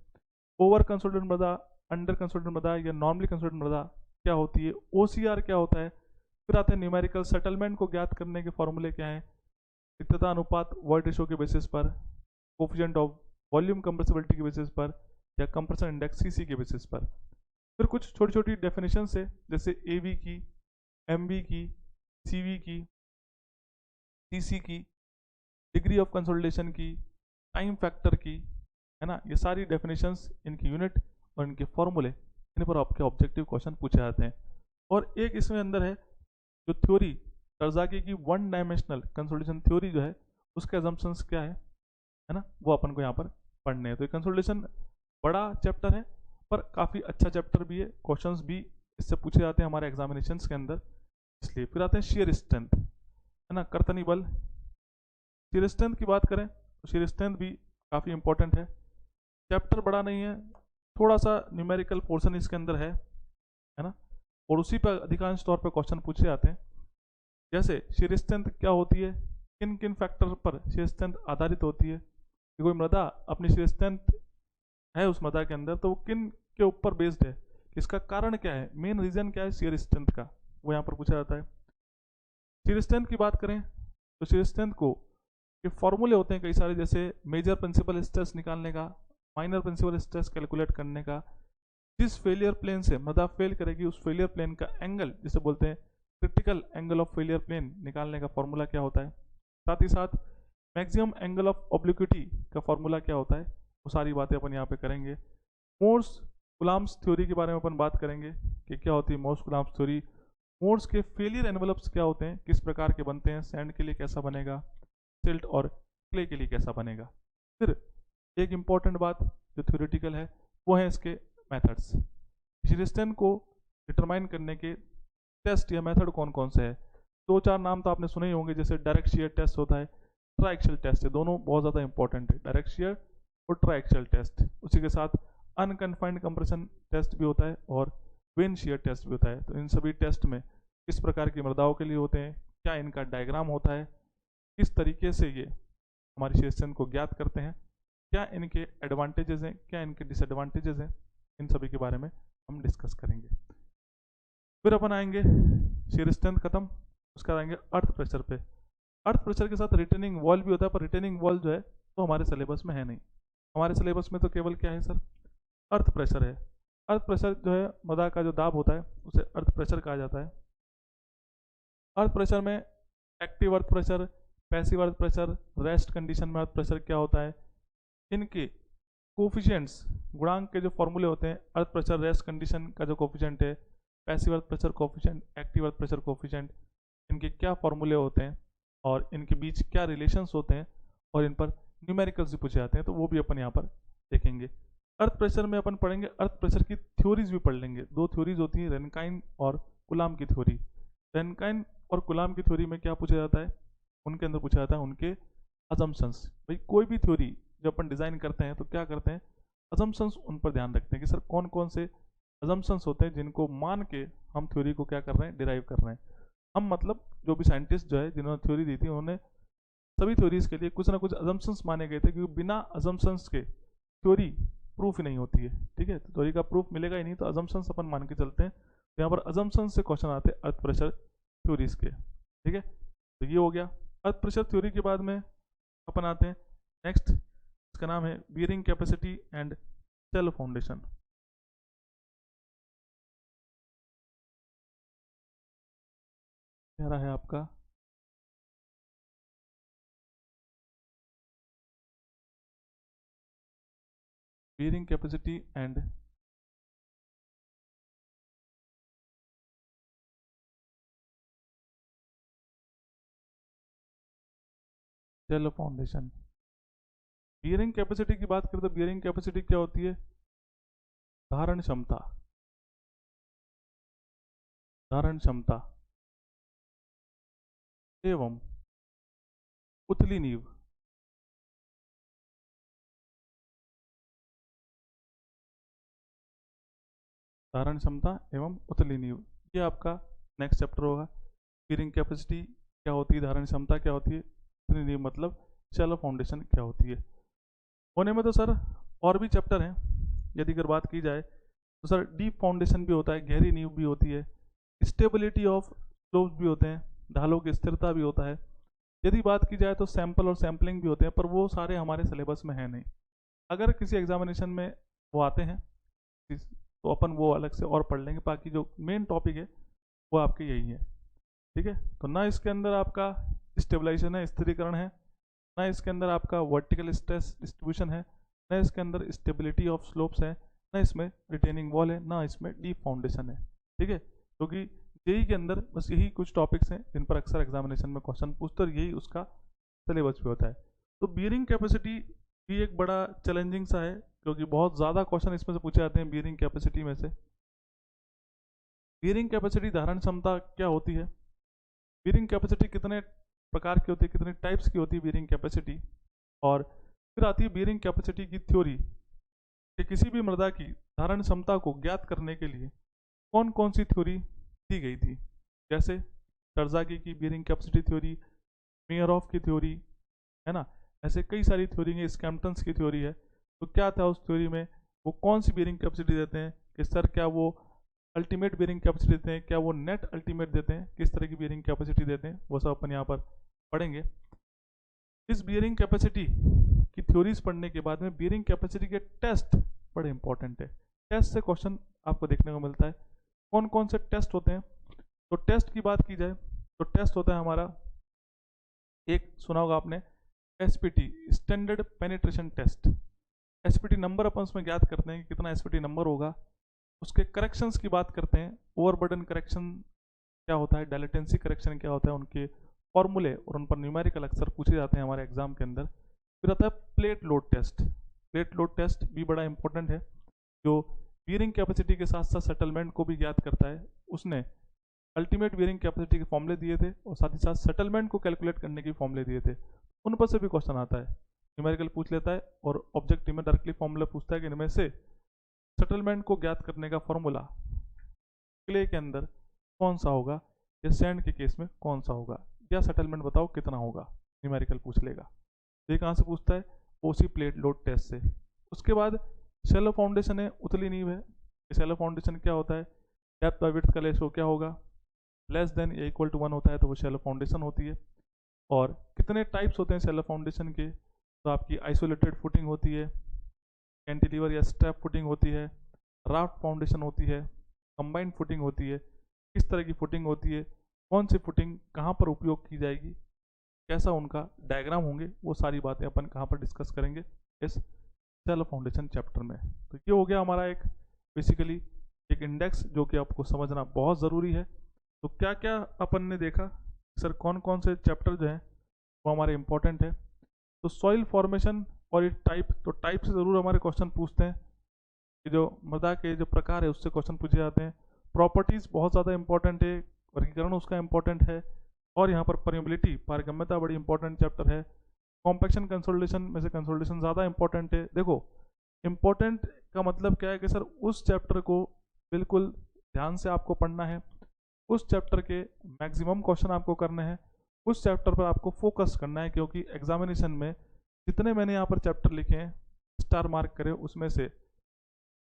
ओवर कंसोलिडेटेड मृदा, अंडर कंसोलिडेटेड मृदा या नॉर्मली कंसोलिडेटेड मृदा क्या होती है, ओसीआर क्या होता है। फिर आते हैं न्यूमेरिकल सेटलमेंट को ज्ञात करने के फॉर्मूले क्या हैं, रिक्तता अनुपात वॉइड रेशो के बेसिस पर, कोफिशिएंट ऑफ वॉल्यूम कंप्रेसिबिलिटी के बेसिस पर या कंप्रेशन इंडेक्स सीसी के बेसिस पर। फिर कुछ छोटी छोटी डेफिनेशन है जैसे एवी की, एमवी की, सीवी की, सीसी की, डिग्री ऑफ कंसोलिडेशन की, टाइम फैक्टर की, है ना। ये सारी डेफिनेशंस, इनकी यूनिट और इनके फॉर्मूले, इन पर आपके ऑब्जेक्टिव क्वेश्चन पूछे जाते हैं। और एक इसमें अंदर है जो थ्योरी टर्जाकी की वन डायमेंशनल कंसोलिडेशन थ्योरी जो है, उसके अजम्पशंस क्या है ना, वो अपन को यहाँ पर पढ़ने हैं। तो ये कंसोलिडेशन बड़ा चैप्टर है पर काफ़ी अच्छा चैप्टर भी है, क्वेश्चंस भी इससे पूछे जाते हैं हमारे एग्जामिनेशंस के अंदर, इसलिए। फिर आते हैं शेयर स्ट्रेंथ, है ना, कर्तनी बल। शेयर स्ट्रेंथ की बात करें तो शेयर स्ट्रेंथ भी काफ़ी इंपॉर्टेंट है, चैप्टर बड़ा नहीं है, थोड़ा सा न्यूमेरिकल पोर्शन इसके अंदर है ना, और उसी पर अधिकांश तौर पर क्वेश्चन पूछे जाते हैं। जैसे शेयर स्ट्रेंथ क्या होती है, किन किन फैक्टर पर शेयर स्ट्रेंथ आधारित होती है, कि कोई मृदा अपनी शेयर स्ट्रेंथ है उस मृदा के अंदर तो वो किन के ऊपर बेस्ड है, इसका कारण क्या है, मेन रीजन क्या है शेयर स्ट्रेंथ का, वो यहाँ पर पूछा जाता है। शेयर स्ट्रेंथ की बात करें तो शेयर स्ट्रेंथ को ये फॉर्मूले होते हैं कई सारे, जैसे मेजर प्रिंसिपल स्ट्रेस निकालने का, माइनर प्रिंसिपल स्ट्रेस कैलकुलेट करने का, जिस फेलियर प्लेन से मृदा फेल करेगी उस फेलियर प्लेन का एंगल जिसे बोलते हैं critical angle of failure plane निकालने का फॉर्मूला क्या होता है, साथ ही साथ मैक्सिमम एंगल ऑफ ऑब्लिक्विटी का फॉर्मूला क्या होता है, वो सारी बातें अपन यहाँ पे करेंगे। मोर्स कुलाम्स थ्योरी के बारे में अपन बात करेंगे कि क्या होती है मोर्स कुलाम्स थ्योरी, मोर्स के फेलियर एनवलप्स क्या होते हैं, किस प्रकार के बनते हैं, सैंड के लिए कैसा बनेगा, सिल्ट और क्ले के लिए कैसा बनेगा। फिर एक इम्पॉर्टेंट बात जो थ्योरेटिकल है वो है इसके मेथड्स, शेयर स्ट्रेंथ को डिटरमाइन करने के टेस्ट या मेथड कौन कौन से है। दो चार नाम तो आपने सुने ही होंगे, जैसे डायरेक्ट शेयर टेस्ट होता है, ट्राइक्शियल टेस्ट है, दोनों बहुत ज़्यादा इंपॉर्टेंट है, डायरेक्ट शेयर और ट्राइक्शियल टेस्ट। उसी के साथ अनकन्फाइंड कंप्रेशन टेस्ट भी होता है और वेन शेयर टेस्ट भी होता है। तो इन सभी टेस्ट में किस प्रकार की मृदाओं के लिए होते हैं, क्या इनका डायग्राम होता है, किस तरीके से ये हमारी शेयर स्ट्रेंथ को ज्ञात करते हैं, क्या इनके एडवांटेजेस हैं, क्या इनके डिसएडवांटेजेस हैं, इन सभी के बारे में हम डिस्कस करेंगे। फिर अपन आएंगे शेयर स्ट्रेंथ खत्म, उसके बाद आएंगे अर्थ प्रेशर पे। अर्थ प्रेशर के साथ रिटेनिंग वॉल भी होता है, पर रिटेनिंग वॉल जो है तो हमारे सिलेबस में है नहीं, हमारे सिलेबस में तो केवल क्या है सर, अर्थ प्रेशर है। अर्थ प्रेशर जो है मृदा का जो दाब होता है उसे अर्थ प्रेशर कहा जाता है। अर्थ प्रेशर में active earth pressure, passive earth pressure, rest condition में अर्थ प्रेशर क्या होता है, इनके कोफिशिएंट्स गुणांक के जो फॉर्मूले होते हैं, अर्थ प्रेशर रेस्ट कंडीशन का जो कोफिशिएंट है, passive earth pressure coefficient, active earth pressure coefficient, इनके क्या फॉर्मूले होते हैं और इनके बीच क्या रिलेशंस होते हैं और इन पर न्यूमेरिकल्स भी पूछे जाते हैं, तो वो भी अपन यहाँ पर देखेंगे। अर्थ प्रेशर में अपन पढ़ेंगे अर्थ प्रेशर की थ्योरीज भी पढ़ लेंगे, दो थ्योरीज होती हैं, रेनकाइन और कुलाम की थ्योरी। रेनकाइन और कुलाम की थ्योरी में क्या पूछा जाता है, उनके अंदर पूछा जाता है उनके अजम्पशंस। भाई कोई भी थ्योरी जब अपन डिज़ाइन करते हैं तो क्या करते हैं, अजम्पशंस उन पर ध्यान रखते हैं कि सर कौन कौन से अजम्पशंस होते हैं जिनको मान के हम थ्योरी को क्या कर रहे हैं, डिराइव कर रहे हैं। हम मतलब जो भी साइंटिस्ट जो है जिन्होंने थ्योरी दी थी उन्होंने सभी थ्योरीज के लिए कुछ ना कुछ अजम्पशंस माने गए थे, क्योंकि बिना अजम्पशंस के थ्योरी प्रूफ ही नहीं होती है, ठीक है, तो थ्योरी का प्रूफ मिलेगा ही नहीं, तो अजम्पशंस अपन मान के चलते हैं। तो यहाँ पर अजम्पशंस से क्वेश्चन आते हैं अर्थ प्रेशर थ्योरीज के, ठीक है। तो ये हो गया अर्थ प्रेशर थ्योरी के बाद में अपन आते हैं नेक्स्ट, इसका नाम है bearing capacity and cell foundation. क्या रहा है आपका, bearing capacity and cell foundation. Bearing capacity की बात करें तो बियरिंग कैपेसिटी क्या होती है, धारण क्षमता, धारण क्षमता एवं उथली नींव, धारण क्षमता एवं उतली नींव, ये आपका नेक्स्ट चैप्टर होगा। बीयरिंग कैपेसिटी क्या होती है, धारण क्षमता क्या होती है, उतली नींव मतलब शैलो फाउंडेशन क्या होती है। होने में तो सर और भी चैप्टर हैं, यदि अगर बात की जाए तो सर डीप फाउंडेशन भी होता है, गहरी नींव भी होती है, स्टेबिलिटी ऑफ स्लोप्स भी होते हैं, ढालों की स्थिरता भी होता है। यदि बात की जाए तो सैंपल और सैम्पलिंग भी होते हैं, पर वो सारे हमारे सिलेबस में है नहीं। अगर किसी एग्जामिनेशन में वो आते हैं तो अपन वो अलग से और पढ़ लेंगे। बाकी जो मेन टॉपिक है वो आपके यही है, ठीक है। तो ना इसके अंदर आपका स्टेबलाइजेशन है, स्थिरीकरण है, ना इसके अंदर आपका वर्टिकल स्ट्रेस डिस्ट्रीब्यूशन है, ना इसके अंदर स्टेबिलिटी ऑफ स्लोप्स है, ना इसमें रिटेनिंग वॉल है, ना इसमें डीप फाउंडेशन है, ठीक है। क्योंकि जेई के अंदर बस यही कुछ टॉपिक्स हैं जिन पर अक्सर एग्जामिनेशन में क्वेश्चन पूछते और यही उसका सिलेबस भी होता है। तो बियरिंग कैपेसिटी भी एक बड़ा चैलेंजिंग सा है, क्योंकि बहुत ज़्यादा क्वेश्चन इसमें से पूछे जाते हैं बियरिंग कैपेसिटी में से। बियरिंग कैपेसिटी धारण क्षमता क्या होती है, बियरिंग कैपेसिटी कितने प्रकार की होती है, कितने टाइप्स की होती है बियरिंग कैपेसिटी, और फिर आती है बियरिंग कैपेसिटी की थ्योरी कि किसी भी मृदा की धारण क्षमता को ज्ञात करने के लिए कौन कौन सी थ्योरी दी गई थी। जैसे टर्जाकी की बियरिंग कैपेसिटी थ्योरी, मेयरऑफ की थ्योरी, है ना। ऐसे कई सारी थ्योरी है, स्कैम्पटन्स की थ्योरी है। तो क्या था उस थ्योरी में, वो कौन सी बियरिंग कैपेसिटी देते हैं कि सर क्या वो अल्टीमेट बियरिंग कैपेसिटी देते हैं, क्या वो नेट अल्टीमेट देते हैं, किस तरह की बियरिंग कैपेसिटी देते हैं, वो सब अपन यहाँ पर पढ़ेंगे। इस बियरिंग कैपेसिटी की थ्योरीज पढ़ने के बाद में बियरिंग कैपेसिटी के टेस्ट बड़े इंपॉर्टेंट है। टेस्ट से क्वेश्चन आपको देखने को मिलता है। कौन कौन से टेस्ट होते हैं, तो टेस्ट की बात की जाए तो टेस्ट होता है हमारा, एक सुना होगा आपने SPT, standard penetration test. SPT number अपन उसमें ज्ञात करते हैं कि कितना एसपीटी नंबर होगा। उसके करेक्शंस की बात करते हैं, ओवरबर्डन करेक्शन क्या होता है, डायलेटेंसी करेक्शन क्या होता है, उनके फॉर्मूले और उन पर न्यूमेरिकल अक्सर पूछे जाते हैं हमारे एग्जाम के अंदर। फिर आता है plate load test. Plate load test भी बड़ा इंपॉर्टेंट है, जो बियरिंग कैपेसिटी के साथ साथ सेटलमेंट को भी ज्ञात करता है। उसने अल्टीमेट बियरिंग कैपेसिटी के फॉर्मूले दिए थे और साथ ही साथ सेटलमेंट को कैलकुलेट करने के फॉर्मूले दिए थे। उन पर से भी क्वेश्चन आता है, न्यूमेरिकल पूछ लेता है और ऑब्जेक्टिव में डायरेक्टली फॉर्मूला पूछता है कि इनमें से सेटलमेंट को ज्ञात करने का फॉर्मूला क्ले के अंदर कौन सा होगा, या सैंड के केस में कौन सा होगा, या सेटलमेंट बताओ कितना होगा, न्यूमेरिकल पूछ लेगा। ये कहाँ से पूछता है, ओसी प्लेट लोड टेस्ट से। उसके बाद शैलो फाउंडेशन है, उतली नींव है। शैलो फाउंडेशन क्या होता है, डेप्थ बाय विड्थ का रेशो क्या होगा, लेस देन या इक्वल टू 1 होता है तो वो शैलो फाउंडेशन होती है। और कितने टाइप्स होते हैं शैलो फाउंडेशन के, तो आपकी आइसोलेटेड फुटिंग होती है, कैंटिलीवर या स्ट्रैप फुटिंग होती है, राफ्ट फाउंडेशन होती है, कंबाइंड फुटिंग होती है। किस तरह की फुटिंग होती है, कौन सी फुटिंग कहाँ पर उपयोग की जाएगी, कैसा उनका डायग्राम होंगे, वो सारी बातें अपन कहाँ पर डिस्कस करेंगे इस शैलो फाउंडेशन चैप्टर में। तो ये हो गया हमारा एक बेसिकली एक इंडेक्स जो कि आपको समझना बहुत ज़रूरी है। तो क्या क्या अपन ने देखा सर, कौन कौन से चैप्टर जो हैं वो हमारे इंपॉर्टेंट है। तो सॉइल फॉर्मेशन और इट टाइप, तो टाइप से ज़रूर हमारे क्वेश्चन पूछते हैं कि जो मृदा के जो प्रकार है उससे क्वेश्चन पूछे जाते हैं। प्रॉपर्टीज़ बहुत ज़्यादा इंपॉर्टेंट है, वर्गीकरण उसका इंपॉर्टेंट है, और यहाँ पर परमेबिलिटी पारगम्यता बड़ी इंपॉर्टेंट चैप्टर है। कॉम्पैक्शन कंसोलिडेशन में से कंसोलिडेशन ज़्यादा इंपॉर्टेंट है। देखो इंपॉर्टेंट का मतलब क्या है कि सर उस चैप्टर को बिल्कुल ध्यान से आपको पढ़ना है, उस चैप्टर के मैक्सिमम क्वेश्चन आपको करने हैं, उस चैप्टर पर आपको फोकस करना है, क्योंकि एग्जामिनेशन में जितने मैंने यहाँ पर चैप्टर लिखे हैं स्टार मार्क करे उसमें से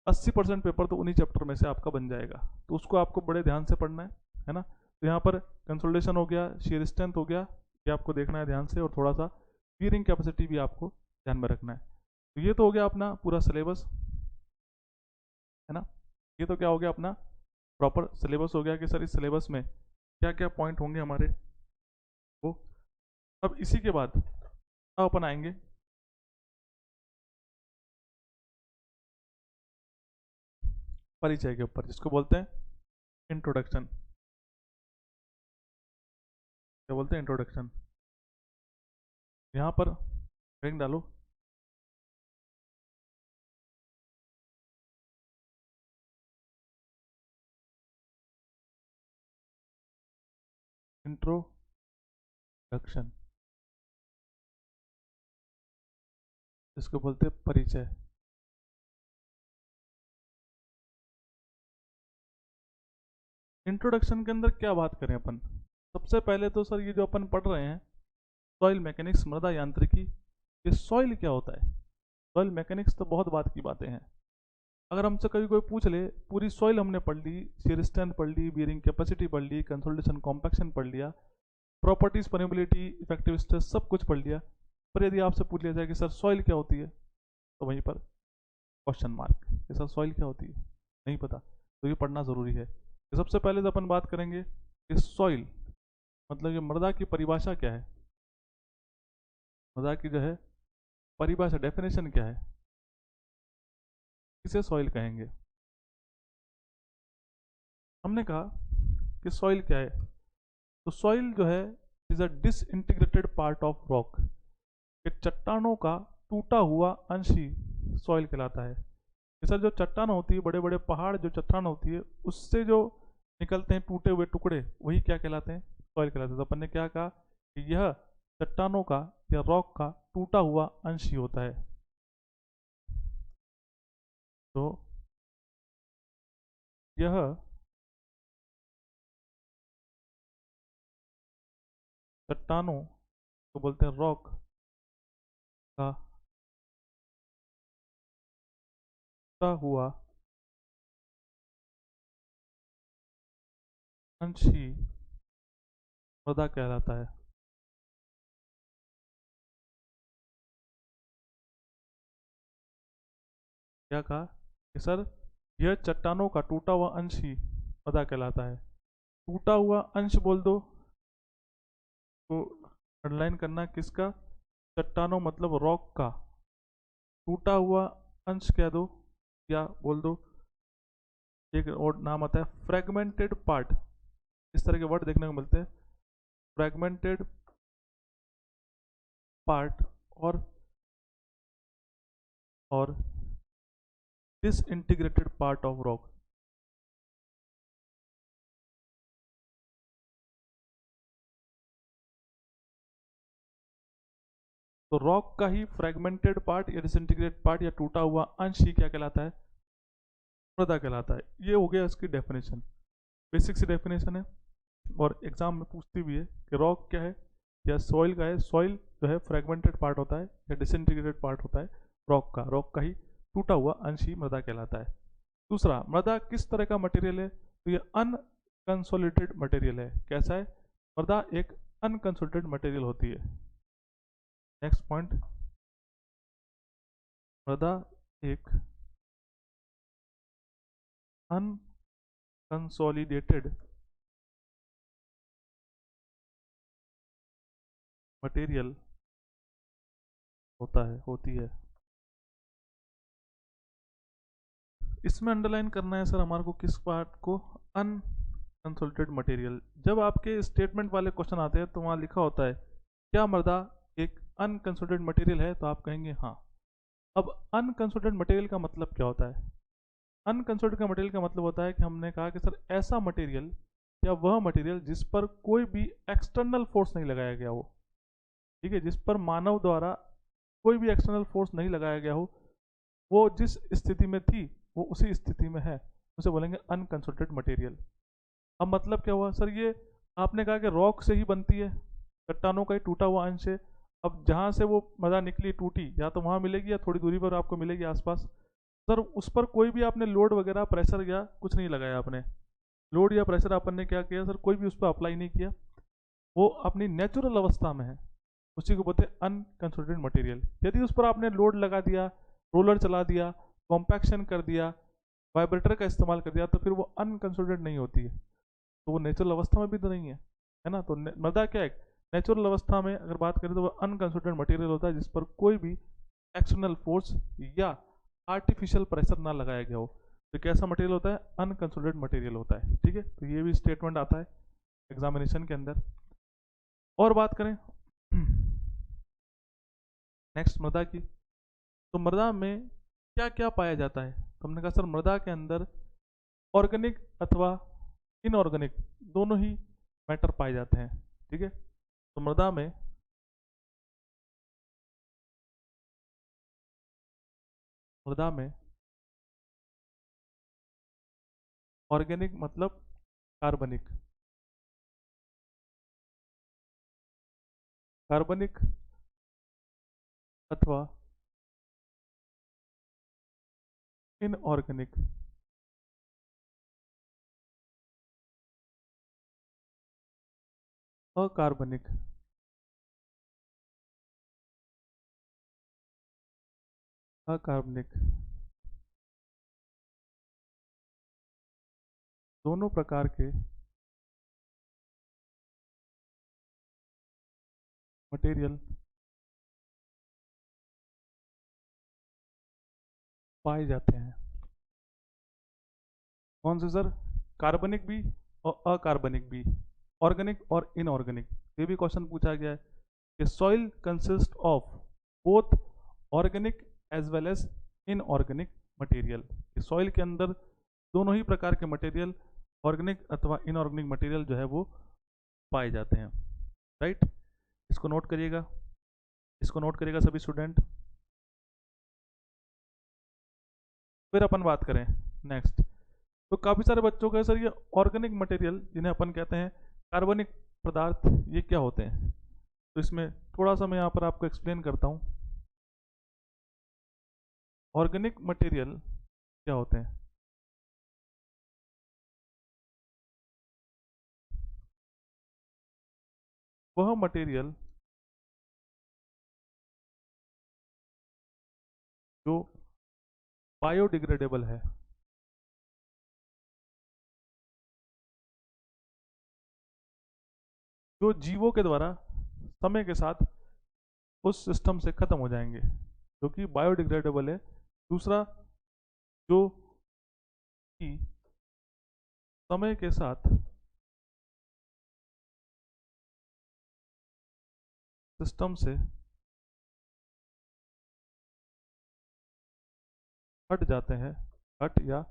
80% पेपर तो उन्हीं चैप्टर में से आपका बन जाएगा। तो उसको आपको बड़े ध्यान से पढ़ना है ना। तो यहाँ पर कंसोलिडेशन हो गया, शेयर स्ट्रेंथ हो गया, ये आपको देखना है ध्यान से, और थोड़ा सा बियरिंग कैपेसिटी भी आपको ध्यान में रखना है। तो ये तो हो गया अपना पूरा सिलेबस, है ना। ये तो क्या हो गया अपना प्रॉपर सिलेबस हो गया कि सर इस सिलेबस में क्या क्या पॉइंट होंगे हमारे वो। अब इसी के बाद अब अपन आएंगे परिचय के ऊपर, जिसको बोलते हैं इंट्रोडक्शन। क्या बोलते हैं, इंट्रोडक्शन। यहाँ पर हेडिंग डालो इंट्रोडक्शन, जिसको बोलते हैं परिचय। इंट्रोडक्शन के अंदर क्या बात करें अपन। सबसे पहले तो सर ये जो अपन पढ़ रहे हैं सॉइल मैकेनिक्स, मृदा यांत्रिकी, ये सॉइल क्या होता है। सॉइल मैकेनिक्स तो बहुत बात की बातें हैं। अगर हमसे कभी कोई पूछ ले, पूरी सॉइल हमने पढ़ ली, शियर स्ट्रेंथ पढ़ ली, बियरिंग कैपेसिटी पढ़ ली, कंसोलिडेशन कॉम्पैक्शन पढ़ लिया, प्रॉपर्टीज, परमेबिलिटी, इफेक्टिव स्ट्रेस, सब कुछ पढ़ लिया, पर यदि आपसे पूछ लिया जाए कि सर सॉइल क्या होती है, तो वहीं पर क्वेश्चन मार्क कि सर सॉइल क्या होती है, नहीं पता। तो ये पढ़ना ज़रूरी है। तो सबसे पहले तो अपन बात करेंगे कि सॉइल मतलब ये मृदा की परिभाषा क्या है। मृदा की जो है परिभाषा, डेफिनेशन क्या है, किसे सॉइल कहेंगे। हमने कहा कि सॉइल क्या है, तो सॉइल जो है is a disintegrated part of rock. एक चट्टानों का टूटा हुआ अंश ही सॉइल कहलाता है। सर जो चट्टान होती है, बड़े बड़े पहाड़, जो चट्टान होती है उससे जो निकलते हैं टूटे हुए टुकड़े, वही क्या कहलाते हैं, सॉइल कहलाते हैं। तो अपन ने क्या कहा कि यह चट्टानों का या रॉक का टूटा हुआ अंश ही होता है। तो यह चट्टानों को बोलते हैं रॉक का टूटा हुआ अंश ही मृदा कहलाता है। क्या कहा कि सर यह चट्टानों का टूटा हुआ अंश ही मृदा कहलाता है। टूटा हुआ अंश बोल दो तो अंडरलाइन करना किसका, चट्टानों मतलब रॉक का टूटा हुआ अंश कह दो, या बोल दो एक और नाम आता है फ्रेगमेंटेड पार्ट। इस तरह के वर्ड देखने को मिलते हैं, फ्रेगमेंटेड पार्ट और डिसइंटीग्रेटेड पार्ट ऑफ रॉक। तो रॉक का ही फ्रेगमेंटेड पार्ट या डिसइंटीग्रेटेड पार्ट या टूटा हुआ अंश ही क्या कहलाता है, मृदा कहलाता है। ये हो गया इसकी डेफिनेशन, बेसिक सी डेफिनेशन है, और एग्जाम में पूछती भी है कि रॉक क्या है या सॉइल का है। सॉइल जो है फ्रेगमेंटेड पार्ट होता है या डिसइंटीग्रेटेड पार्ट होता है रॉक का ही टूटा हुआ अंश ही मृदा कहलाता है। दूसरा, मृदा किस तरह का मटेरियल है, तो ये अनकंसोलिडेटेड मटेरियल है। कैसा है, मृदा एक अनकंसोलिडेटेड मटेरियल होती है। नेक्स्ट पॉइंट, मृदा एक अनकंसोलिडेटेड मटेरियल होती है। इसमें अंडरलाइन करना है सर हमारे को किस पार्ट को, अनकंसोलिडेटेड मटेरियल। जब आपके स्टेटमेंट वाले क्वेश्चन आते हैं तो वहाँ लिखा होता है क्या मृदा एक अनकंसोलिडेटेड मटेरियल है, तो आप कहेंगे हाँ। अब अनकंसोलिडेटेड मटेरियल का मतलब क्या होता है, अनकंसोलिडेटेड का मटेरियल का मतलब होता है कि हमने कहा कि सर ऐसा मटेरियल या वह मटेरियल जिस पर कोई भी एक्सटर्नल फोर्स नहीं लगाया गया हो, ठीक है, जिस पर मानव द्वारा कोई भी एक्सटर्नल फोर्स नहीं लगाया गया हो, वो जिस स्थिति में थी वो उसी स्थिति में है, उसे बोलेंगे अनकंसोलिडेटेड मटेरियल। अब मतलब क्या हुआ सर, ये आपने कहा कि रॉक से ही बनती है, चट्टानों का ही टूटा हुआ अंश है। अब जहाँ से वो मृदा निकली टूटी, या तो वहाँ मिलेगी या थोड़ी दूरी पर आपको मिलेगी आसपास। सर उस पर कोई भी आपने लोड वगैरह प्रेशर या कुछ नहीं लगाया, आपने लोड या प्रेशर अपन ने क्या किया सर, कोई भी उस पर अप्लाई नहीं किया, वो अपनी नेचुरल अवस्था में है, उसी को बोलते हैं अनकंसोलिडेटेड मटेरियल। यदि उस पर आपने लोड लगा दिया, रोलर चला दिया, कॉम्पैक्शन कर दिया, वाइब्रेटर का इस्तेमाल कर दिया, तो फिर वो अनकंसोलिडेटेड नहीं होती है, तो वो नेचुरल अवस्था में भी तो नहीं है ना। तो मृदा क्या है, नेचुरल अवस्था में अगर बात करें तो वो अनकंसोलिडेटेड मटेरियल होता है जिस पर कोई भी एक्सटर्नल फोर्स या आर्टिफिशियल प्रेशर ना लगाया गया हो। तो कैसा मटेरियल होता है, अनकंसोलिडेटेड मटेरियल होता है। ठीक है, तो ये भी स्टेटमेंट आता है एग्जामिनेशन के अंदर। और बात करें नेक्स्ट मृदा की, तो मृदा में क्या क्या पाया जाता है। तो हमने कहा सर मृदा के अंदर ऑर्गेनिक अथवा इनऑर्गेनिक दोनों ही मैटर पाए जाते हैं। ठीक है, तो मृदा में ऑर्गेनिक मतलब कार्बनिक, कार्बनिक अथवा इनऑर्गेनिक, अकार्बनिक, अकार्बनिक, दोनों प्रकार के मटेरियल पाए जाते हैं। कौन से सर? कार्बनिक भी और अकार्बनिक भी, ऑर्गेनिक और इनऑर्गेनिक। ये भी क्वेश्चन पूछा गया है कि soil consist of both organic as well as inorganic material. Soil के अंदर दोनों ही प्रकार के मटेरियल, ऑर्गेनिक अथवा इनऑर्गेनिक मटेरियल जो है वो पाए जाते हैं। राइट, इसको नोट करिएगा, इसको नोट करिएगा सभी स्टूडेंट। फिर अपन बात करें नेक्स्ट, तो काफ़ी सारे बच्चों का सर ये ऑर्गेनिक मटेरियल जिन्हें अपन कहते हैं कार्बनिक पदार्थ, ये क्या होते हैं? तो इसमें थोड़ा सा मैं यहाँ पर आपको एक्सप्लेन करता हूँ। ऑर्गेनिक मटेरियल क्या होते हैं? वह मटेरियल जो बायोडिग्रेडेबल है, जो जीवों के द्वारा समय के साथ उस सिस्टम से खत्म हो जाएंगे, जो कि बायोडिग्रेडेबल है। दूसरा, जो कि समय के साथ सिस्टम से हट जाते हैं, हट या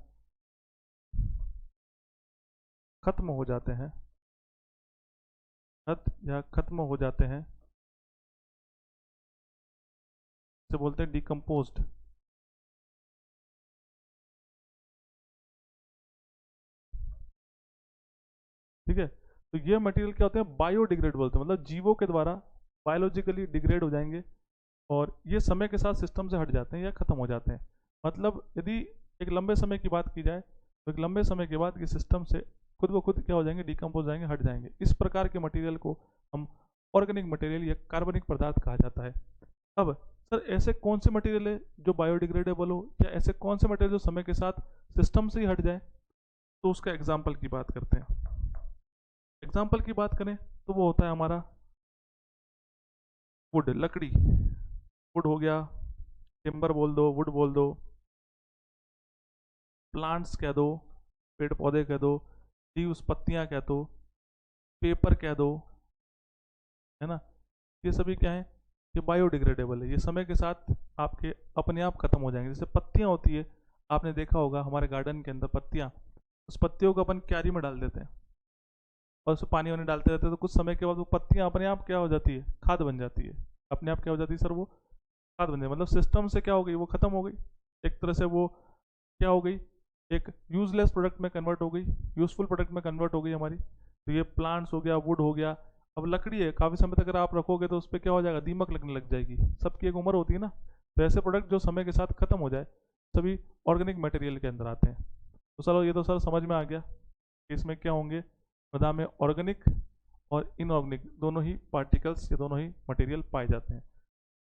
खत्म हो जाते हैं, हट या खत्म हो जाते हैं, इसे बोलते हैं डिकम्पोज्ड। ठीक है, तो ये मटेरियल क्या होते हैं? बायोडिग्रेडेबल होते हैं, मतलब जीवों के द्वारा बायोलॉजिकली डिग्रेड हो जाएंगे और ये समय के साथ सिस्टम से हट जाते हैं या खत्म हो जाते हैं। मतलब यदि एक लंबे समय की बात की जाए तो एक लंबे समय के बाद ये सिस्टम से खुद ब खुद क्या हो जाएंगे? डिकम्पोज हो जाएंगे, हट जाएंगे। इस प्रकार के मटेरियल को हम ऑर्गेनिक मटेरियल या कार्बनिक पदार्थ कहा जाता है। अब सर ऐसे कौन से मटेरियल है जो बायोडिग्रेडेबल हो, या ऐसे कौन से मटेरियल जो समय के साथ सिस्टम से ही हट जाए? तो उसका एग्जाम्पल की बात करते हैं। एग्जाम्पल की बात करें तो वो होता है हमारा वुड, लकड़ी। वुड हो गया, टिम्बर बोल दो, वुड बोल दो, प्लांट्स कह दो, पेड़ पौधे कह दो, लीव्स पत्तियां कह दो, पेपर कह दो, है ना। ये सभी क्या है? ये बायोडिग्रेडेबल है, ये समय के साथ आपके अपने आप खत्म हो जाएंगे। जैसे पत्तियां होती है, आपने देखा होगा हमारे गार्डन के अंदर पत्तियां, उस पत्तियों को अपन क्यारी में डाल देते हैं और उसमें पानी वानी डालते रहते हैं, तो कुछ समय के बाद वो पत्तियां अपने आप क्या हो जाती है? खाद बन जाती है। अपने आप क्या हो जाती है सर? वो खाद बन जाती है, मतलब सिस्टम से क्या हो गई? वो खत्म हो गई। एक तरह से वो क्या हो गई? एक यूजलेस प्रोडक्ट में कन्वर्ट हो गई, यूजफुल प्रोडक्ट में कन्वर्ट हो गई हमारी। तो ये प्लांट्स हो गया, वुड हो गया। अब लकड़ी है, काफ़ी समय तक अगर आप रखोगे तो उस पर क्या हो जाएगा? दीमक लगने लग जाएगी। सबकी एक उम्र होती है ना। तो ऐसे प्रोडक्ट जो समय के साथ खत्म हो जाए, सभी ऑर्गेनिक मटेरियल के अंदर आते हैं। तो चलो ये तो सर समझ में आ गया कि इसमें क्या होंगे? मृदा में ऑर्गेनिक और इनऑर्गेनिक दोनों ही पार्टिकल्स, ये दोनों ही मटेरियल पाए जाते हैं।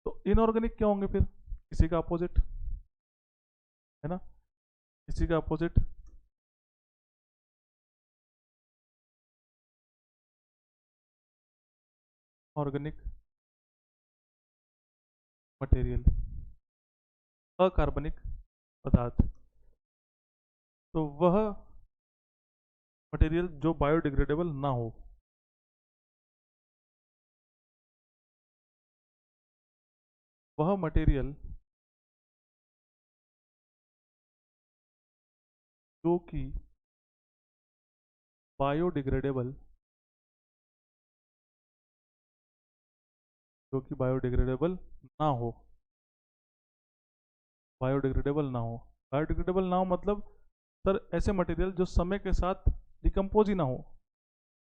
तो इनऑर्गेनिक क्या होंगे फिर? इसी का अपोजिट, है ना, इसी का अपोजिट ऑर्गेनिक मटेरियल, अकार्बनिक पदार्थ। तो वह मटेरियल जो बायोडिग्रेडेबल ना हो, वह मटेरियल जो कि बायोडिग्रेडेबल, जो कि बायोडिग्रेडेबल ना हो, बायोडिग्रेडेबल ना हो। बायोडिग्रेडेबल ना हो मतलब सर ऐसे मटेरियल जो समय के साथ डिकम्पोज ही ना हो,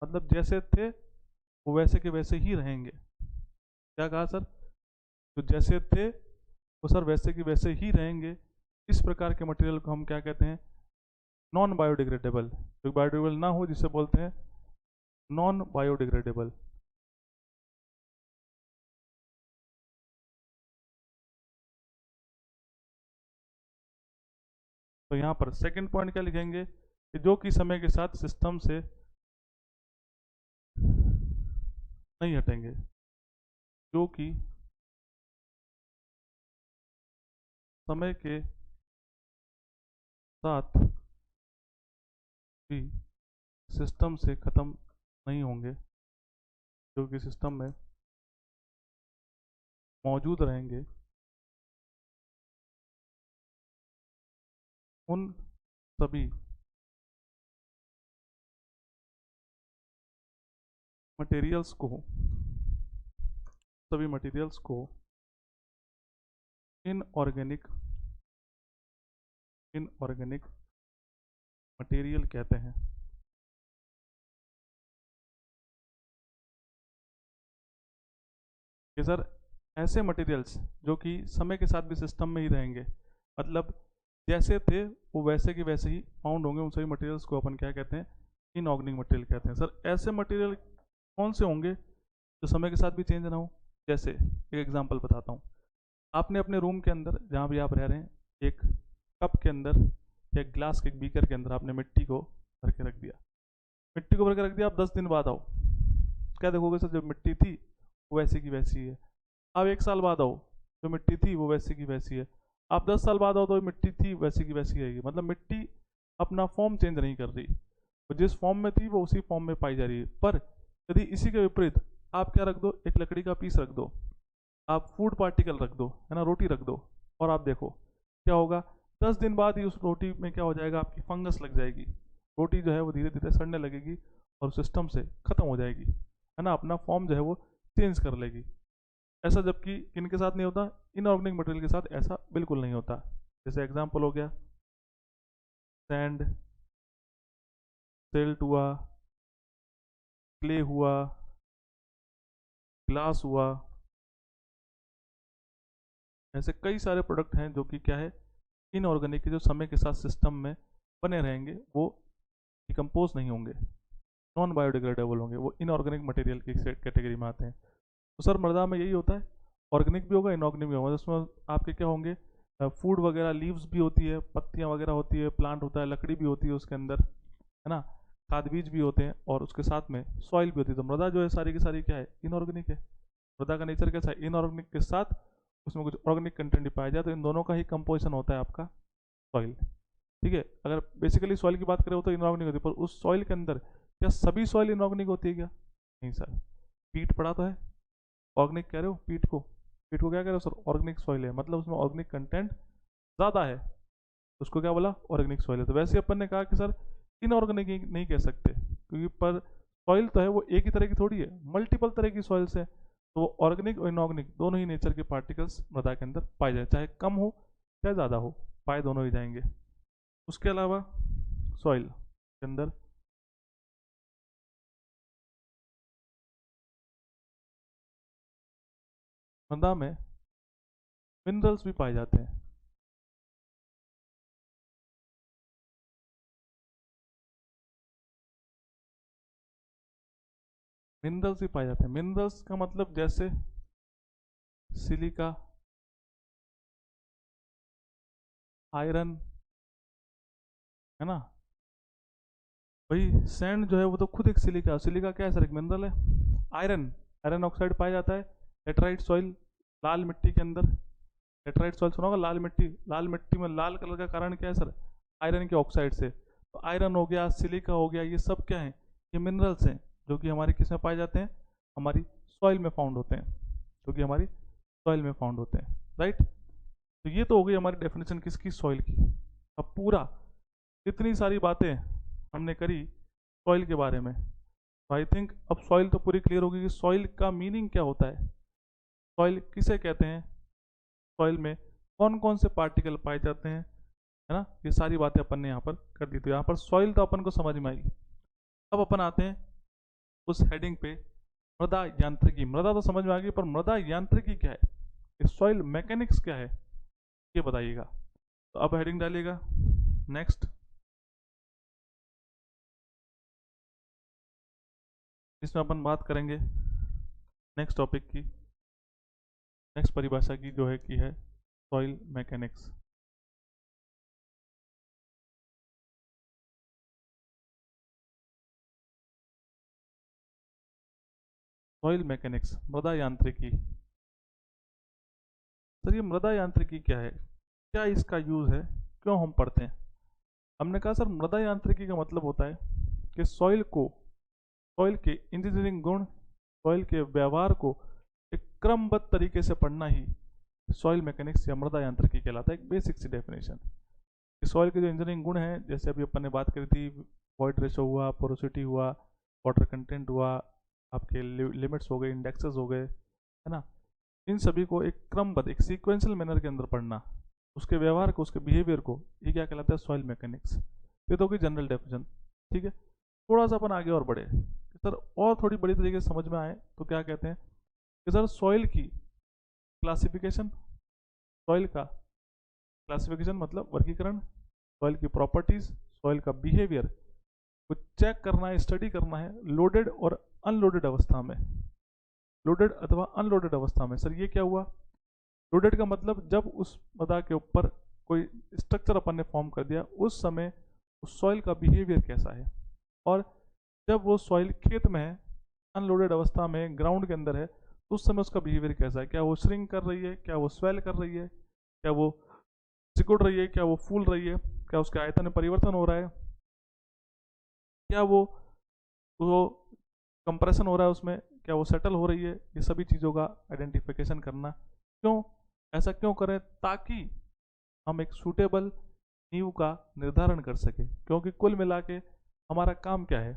मतलब जैसे थे वो वैसे के वैसे ही रहेंगे। क्या कहा सर? तो जैसे थे वो सर वैसे के वैसे ही रहेंगे। इस प्रकार के मटेरियल को हम क्या कहते हैं? Non biodegradable. जो बायोडिग्रेडेबल ना हो जिसे बोलते हैं नॉन बायोडिग्रेडेबल। तो यहाँ पर सेकंड पॉइंट क्या लिखेंगे कि जो कि समय के साथ सिस्टम से नहीं हटेंगे, जो कि समय के साथ भी सिस्टम से ख़त्म नहीं होंगे, जो कि सिस्टम में मौजूद रहेंगे, उन सभी मटेरियल्स को इनऑर्गेनिक मटेरियल कहते हैं। कि सर ऐसे मटेरियल्स जो कि समय के साथ भी सिस्टम में ही रहेंगे, मतलब जैसे थे वो वैसे के वैसे ही फाउंड होंगे, उन सभी मटेरियल्स को अपन क्या कहते हैं? इनऑर्गेनिक मटेरियल कहते हैं। सर ऐसे मटेरियल कौन से होंगे जो समय के साथ भी चेंज ना हो? जैसे एक एग्जांपल बताता हूँ। आपने अपने रूम के अंदर जहाँ भी आप रह रहे हैं, एक कप के अंदर या एक ग्लास के एक बीकर के अंदर आपने मिट्टी को भर के रख दिया। मिट्टी को भर के रख दिया, आप 10 दिन बाद आओ, क्या देखोगे सर? जो मिट्टी थी वो वैसी की वैसी है। अब 1 साल बाद आओ, जो मिट्टी थी वो वैसी की वैसी है। आप 10 साल बाद आओ तो मिट्टी थी वैसी की वैसी रहेगी। मतलब मिट्टी अपना फॉर्म चेंज नहीं कर रही, वो जिस फॉर्म में थी वो उसी फॉर्म में पाई जा रही है। पर यदि इसी के विपरीत आप क्या रख दो? एक लकड़ी का पीस रख दो, आप फूड पार्टिकल रख दो, है ना, रोटी रख दो, और आप देखो क्या होगा? 10 दिन बाद ही उस रोटी में क्या हो जाएगा? आपकी फंगस लग जाएगी। रोटी जो है वो धीरे धीरे सड़ने लगेगी और सिस्टम से ख़त्म हो जाएगी, है ना, अपना फॉर्म जो है वो चेंज कर लेगी। ऐसा जबकि इनके साथ नहीं होता, इनऑर्गेनिक मटेरियल के साथ ऐसा बिल्कुल नहीं होता। जैसे एग्जांपल हो गया सैंड, सिल्ट हुआ, क्ले हुआ, ग्लास हुआ, ऐसे कई सारे प्रोडक्ट हैं जो कि क्या है? इनऑर्गेनिक के, जो समय के साथ सिस्टम में बने रहेंगे, वो डिकम्पोज नहीं होंगे, नॉन बायोडिग्रेडेबल होंगे, वो इनऑर्गेनिक मटेरियल की कैटेगरी में आते हैं। तो सर मृदा में यही होता है, ऑर्गेनिक भी होगा इनऑर्गेनिक भी होगा। उसमें आपके क्या होंगे? फूड वगैरह, लीव्स भी होती है, पत्तियां वगैरह होती है, प्लांट होता है, लकड़ी भी होती है उसके अंदर, है ना, खाद बीज भी होते हैं, और उसके साथ में सॉइल भी होती है। तो मृदा जो है सारी की सारी क्या है? इनऑर्गेनिक है। मृदा का नेचर कैसा है? इनऑर्गेनिक के साथ उसमें कुछ ऑर्गेनिक कंटेंट भी पाया जाए, तो इन दोनों का ही कंपोजिशन होता है आपका सॉइल। ठीक है, अगर बेसिकली सॉइल की बात करें तो इनऑर्गेनिक होती है, पर उस सॉइल के अंदर क्या सभी सॉइल इनऑर्गेनिक होती है क्या? नहीं सर। पीट पड़ा तो है, ऑर्गेनिक कह रहे हो पीट को? पीट को क्या कह रहे हो सर? ऑर्गेनिक सॉइल है, मतलब उसमें ऑर्गेनिक कंटेंट ज़्यादा है, उसको क्या बोला? ऑर्गेनिक सॉइल है। तो वैसे अपन ने कहा कि सर इनऑर्गेनिक नहीं कह सकते, क्योंकि पर सॉइल तो है वो एक ही तरह की थोड़ी है, मल्टीपल तरह की सॉइल्स है। तो वो ऑर्गेनिक और इनऑर्गेनिक दोनों ही नेचर के पार्टिकल्स मृदा के अंदर पाए जाए, चाहे कम हो चाहे ज़्यादा हो, पाए दोनों ही जाएंगे। उसके अलावा सॉइल के अंदर मृदा में मिनरल्स भी पाए जाते हैं। मिनरल्स भी पाए जाते हैं। मिनरल्स का मतलब जैसे सिलिका, आयरन, है ना, भाई सैंड जो है वो तो खुद एक सिलिका, सिलिका क्या है सर? एक मिनरल है। आयरन, आयरन ऑक्साइड पाया जाता है लेटराइट सॉइल, लाल मिट्टी के अंदर। लेटराइट सॉइल सुना होगा, लाल मिट्टी। लाल मिट्टी में लाल कलर का कारण क्या है सर? आयरन के ऑक्साइड से। तो आयरन हो गया, सिलिका हो गया, ये सब क्या है? ये मिनरल्स हैं, जो कि हमारे किस में पाए जाते हैं? हमारी सॉइल में फाउंड होते हैं, जो कि हमारी सॉइल में फाउंड होते हैं, राइट। तो ये तो हो गई हमारी डेफिनेशन किसकी? सॉइल की। अब पूरा इतनी सारी बातें हमने करी सॉइल के बारे में, तो आई थिंक अब सॉइल तो पूरी क्लियर होगी कि सॉइल का मीनिंग क्या होता है, सॉइल किसे कहते हैं, सॉइल में कौन कौन से पार्टिकल पाए जाते हैं, है ना। ये सारी बातें अपन ने यहाँ पर कर दी। तो यहाँ पर सॉइल तो अपन को समझ में आई। अब अपन आते हैं उस हेडिंग पे, मृदा यांत्रिकी। मृदा तो समझ में आ गई, पर मृदा यांत्रिकी क्या है, सॉइल मैकेनिक्स क्या है, ये बताइएगा। तो अब हेडिंग डालिएगा नेक्स्ट। इसमें अपन बात करेंगे नेक्स्ट टॉपिक की, नेक्स्ट परिभाषा की, जो है कि है सॉइल मैकेनिक्स। सॉइल मैकेनिक्स, मृदा यांत्रिकी। सर ये मृदा यांत्रिकी क्या है, क्या इसका यूज है, क्यों हम पढ़ते हैं? हमने कहा सर मृदा यांत्रिकी का मतलब होता है कि सॉइल को, सॉइल के इंजीनियरिंग गुण, सॉइल के व्यवहार को एक क्रमबद्ध तरीके से पढ़ना ही सॉइल मैकेनिक्स या मृदा यांत्रिकी कहलाता है। एक बेसिक सी डेफिनेशन, सॉइल के जो इंजीनियरिंग गुण हैं, जैसे अभी अपन ने बात करी थी, वॉइड रेशो हुआ, पोरोसिटी हुआ, वाटर कंटेंट हुआ, आपके लिमिट्स हो गए, इंडेक्सेस हो गए, है ना, इन सभी को एक क्रमबद्ध, एक सीक्वेंशियल मैनर के अंदर पढ़ना, उसके व्यवहार को, उसके बिहेवियर को, ये क्या कहलाता है, सॉइल मैकेनिक्स। ये तो होगी जनरल डेफिनेशन, ठीक है। थोड़ा सा अपन आगे और बढ़े कि सर और थोड़ी बड़ी तरीके से समझ में आए तो क्या कहते हैं कि सर सॉइल की क्लासिफिकेशन, सॉइल का क्लासिफिकेशन मतलब वर्गीकरण, सॉइल की प्रॉपर्टीज, सॉइल का बिहेवियर को चेक करना है, स्टडी करना है लोडेड और अनलोडेड अवस्था में। लोडेड अथवा अनलोडेड अवस्था में, सर ये क्या हुआ? लोडेड का मतलब जब उस मृदा के ऊपर कोई स्ट्रक्चर अपन ने फॉर्म कर दिया, उस समय उस सॉइल का बिहेवियर कैसा है, और जब वो सॉइल खेत में है, अनलोडेड अवस्था में, ग्राउंड के अंदर है, तो उस समय उसका बिहेवियर कैसा है, क्या वो श्रिंक कर रही है, क्या वो स्वेल कर रही है, क्या वो सिकुड़ रही है, क्या वो फूल रही है, क्या उसके आयतन में परिवर्तन हो रहा है, क्या वो कंप्रेशन हो रहा है उसमें, क्या वो सेटल हो रही है। ये सभी चीज़ों का आइडेंटिफिकेशन करना, क्यों ऐसा क्यों करें, ताकि हम एक सूटेबल नींव का निर्धारण कर सके। क्योंकि कुल मिला के हमारा काम क्या है,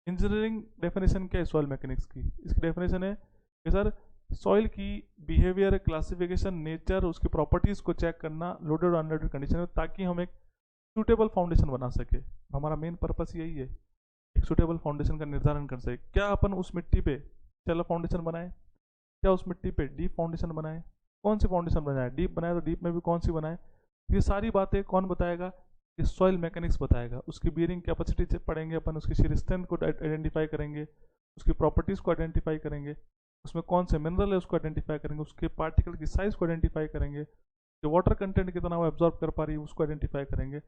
इंजीनियरिंग डेफिनेशन क्या है सॉइल मैकेनिक्स की? इसकी डेफिनेशन है कि सर सॉइल की बिहेवियर, क्लासिफिकेशन, नेचर, उसकी प्रॉपर्टीज़ को चेक करना लोडेड और अनलोडेड कंडीशन में, ताकि हम एक सूटेबल फाउंडेशन बना सके। हमारा मेन पर्पस यही है, एक सूटेबल फाउंडेशन का निर्धारण कर सके। क्या अपन उस मिट्टी पे चलो फाउंडेशन बनाए, क्या उस मिट्टी पे डीप फाउंडेशन बनाए, कौन सी फाउंडेशन बनाए, डीप बनाए तो डीप में भी कौन सी बनाए, ये सारी बातें कौन बताएगा? ये सॉइल मैकेनिक्स बताएगा। उसकी बियरिंग कैपेसिटी से पढ़ेंगे अपन, उसकी शीयर स्ट्रेंथ को आइडेंटिफाई करेंगे, उसकी प्रॉपर्टीज़ को आइडेंटिफाई करेंगे, उसमें कौन से मिनरल है उसको आइडेंटिफाई करेंगे, उसके पार्टिकल की साइज को आइडेंटिफाई करेंगे, जो वाटर कंटेंट कितना वो एब्जॉर्ब कर पा रही है उसको आइडेंटिफाई करेंगे।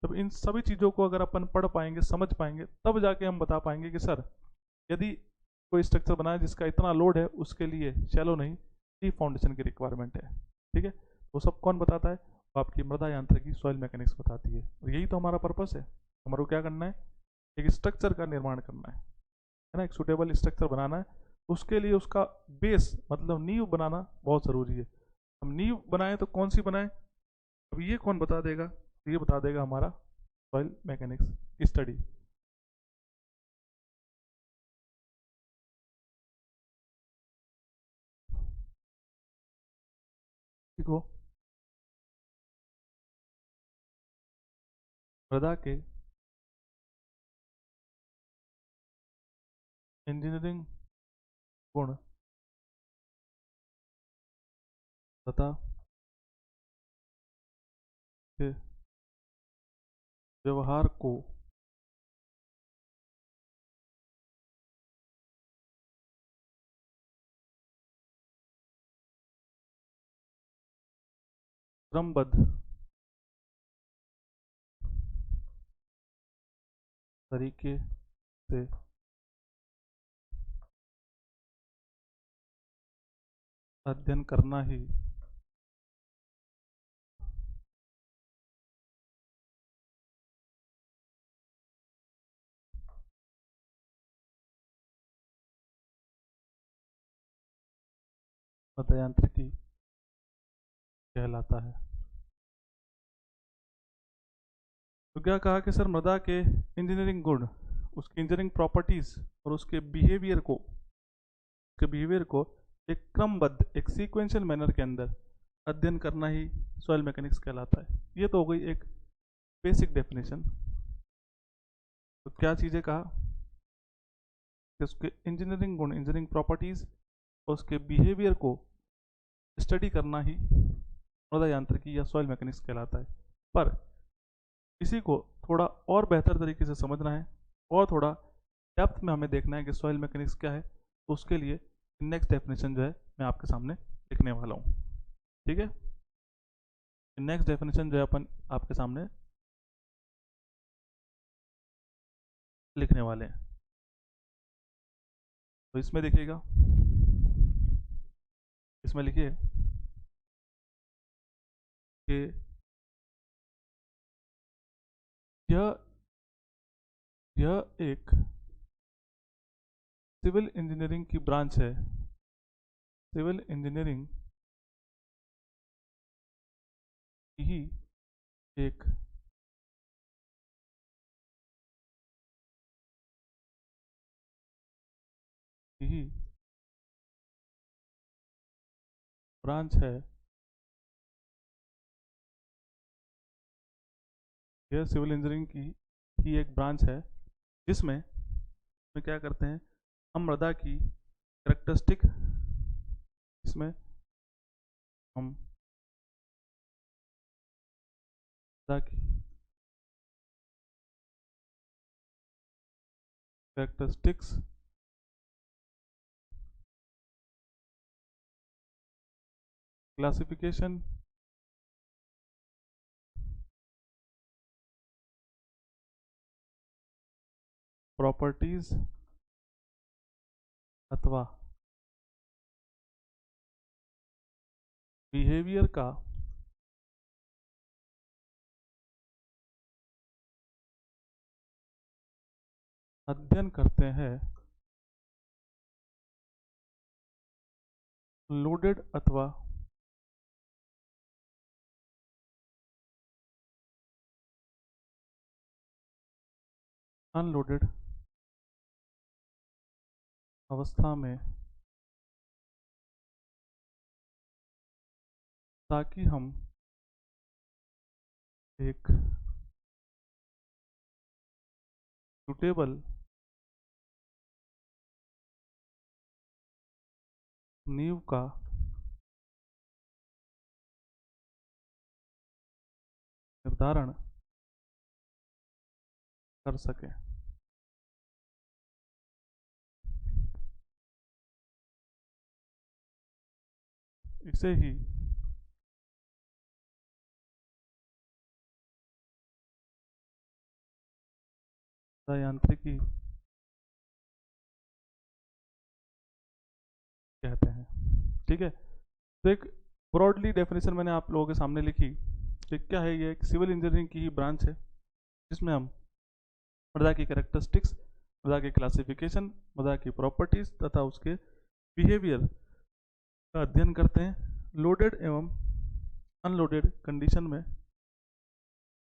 तब इन सभी चीज़ों को अगर अपन पढ़ पाएंगे, समझ पाएंगे, तब जाके हम बता पाएंगे कि सर यदि कोई स्ट्रक्चर बनाए जिसका इतना लोड है, उसके लिए शैलो नहीं, डीप फाउंडेशन की रिक्वायरमेंट है, ठीक है। वो सब कौन बताता है? वो आपकी मृदा यांत्रिकी, सॉइल मैकेनिक्स बताती है। और यही तो हमारा पर्पस है, हमारे को क्या करना है, एक स्ट्रक्चर का निर्माण करना है ना, एक सुटेबल स्ट्रक्चर बनाना है। उसके लिए उसका बेस मतलब नींव बनाना बहुत ज़रूरी है। हम नींव बनाए तो कौन सी बनाए, अब ये कौन बता देगा? ये बता देगा हमारा सॉइल मैकेनिक्स स्टडी। ठीक हो, मृदा के इंजीनियरिंग गुण तथा के व्यवहार को क्रमबद्ध तरीके से अध्ययन करना ही मृदा यांत्रिकी कहलाता है। तो क्या कहा कि सर मृदा के इंजीनियरिंग गुण, उसकी इंजीनियरिंग प्रॉपर्टीज और उसके बिहेवियर को एक क्रमबद्ध, एक सीक्वेंशियल मैनर के अंदर अध्ययन करना ही सॉइल मैकेनिक्स कहलाता है। ये तो हो गई एक बेसिक डेफिनेशन। तो क्या चीज़ें कहा कि उसके इंजीनियरिंग गुण, इंजीनियरिंग प्रॉपर्टीज़ और उसके बिहेवियर को स्टडी करना ही मृदा यांत्रिकी या सॉइल मैकेनिक्स कहलाता है। पर इसी को थोड़ा और बेहतर तरीके से समझना है और थोड़ा डेप्थ में हमें देखना है कि सॉइल मैकेनिक्स क्या है, तो उसके लिए नेक्स्ट डेफिनेशन जो है मैं आपके सामने लिखने वाला हूँ। ठीक है, नेक्स्ट डेफिनेशन जो है अपन आपके सामने लिखने वाले हैं। तो इसमें देखिएगा, इसमें लिखिए कि यह यह एक सिविल इंजीनियरिंग की ब्रांच है। सिविल इंजीनियरिंग ही एक ही ब्रांच है। यह सिविल इंजीनियरिंग की ही एक ब्रांच है जिसमें में क्या करते हैं, हम मृदा की करेक्टरिस्टिक, इसमें हम मृदा की करेक्टरिस्टिक्स, क्लासिफिकेशन, प्रॉपर्टीज अथवा बिहेवियर का अध्ययन करते हैं। लोडेड अथवा अनलोडेड अवस्था में, ताकि हम एक सुटेबल नींव का निर्धारण कर सकें। इसे ही यांत्रिकी कहते हैं। ठीक है, तो एक ब्रॉडली डेफिनेशन मैंने आप लोगों के सामने लिखी। तो क्या है, ये एक सिविल इंजीनियरिंग की ही ब्रांच है जिसमें हम मृदा की कैरेक्टरिस्टिक्स, मृदा की क्लासिफिकेशन, मृदा की प्रॉपर्टीज तथा उसके बिहेवियर का अध्ययन करते हैं लोडेड एवं अनलोडेड कंडीशन में,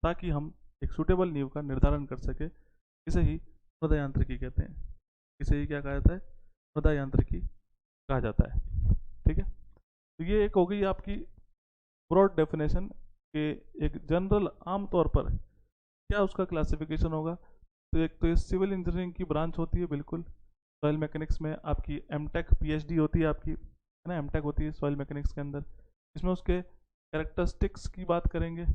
ताकि हम एक सूटेबल नींव का निर्धारण कर सके। इसे ही मृदा यांत्रिकी कहते हैं। इसे ही क्या कहा जाता है, मृदा यांत्रिकी कहा जाता है। ठीक है, तो ये एक हो गई आपकी ब्रॉड डेफिनेशन के, एक जनरल आम तौर पर क्या उसका क्लासिफिकेशन होगा। तो एक तो ये सिविल इंजीनियरिंग की ब्रांच होती है, बिल्कुल सॉइल मैकेनिक्स में आपकी एमटेक पीएचडी होती है आपकी, है ना, एमटेक होती है सॉइल मैकेनिक्स के अंदर। इसमें उसके कैरेक्टरिस्टिक्स की बात करेंगे,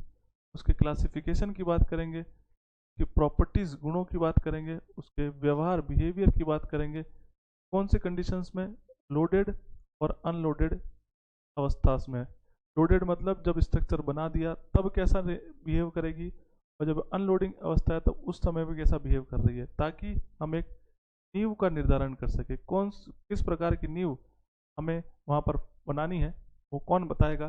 उसके क्लासिफिकेशन की बात करेंगे, कि प्रॉपर्टीज गुणों की बात करेंगे, उसके व्यवहार बिहेवियर की बात करेंगे, कौन से कंडीशंस में लोडेड और अनलोडेड अवस्था में। लोडेड मतलब जब स्ट्रक्चर बना दिया तब कैसा बिहेव करेगी, और जब अनलोडिंग अवस्था है तो उस समय भी कैसा बिहेव कर रही है, ताकि हम एक नींव का निर्धारण कर सके। किस प्रकार की नींव हमें वहाँ पर बनानी है वो कौन बताएगा,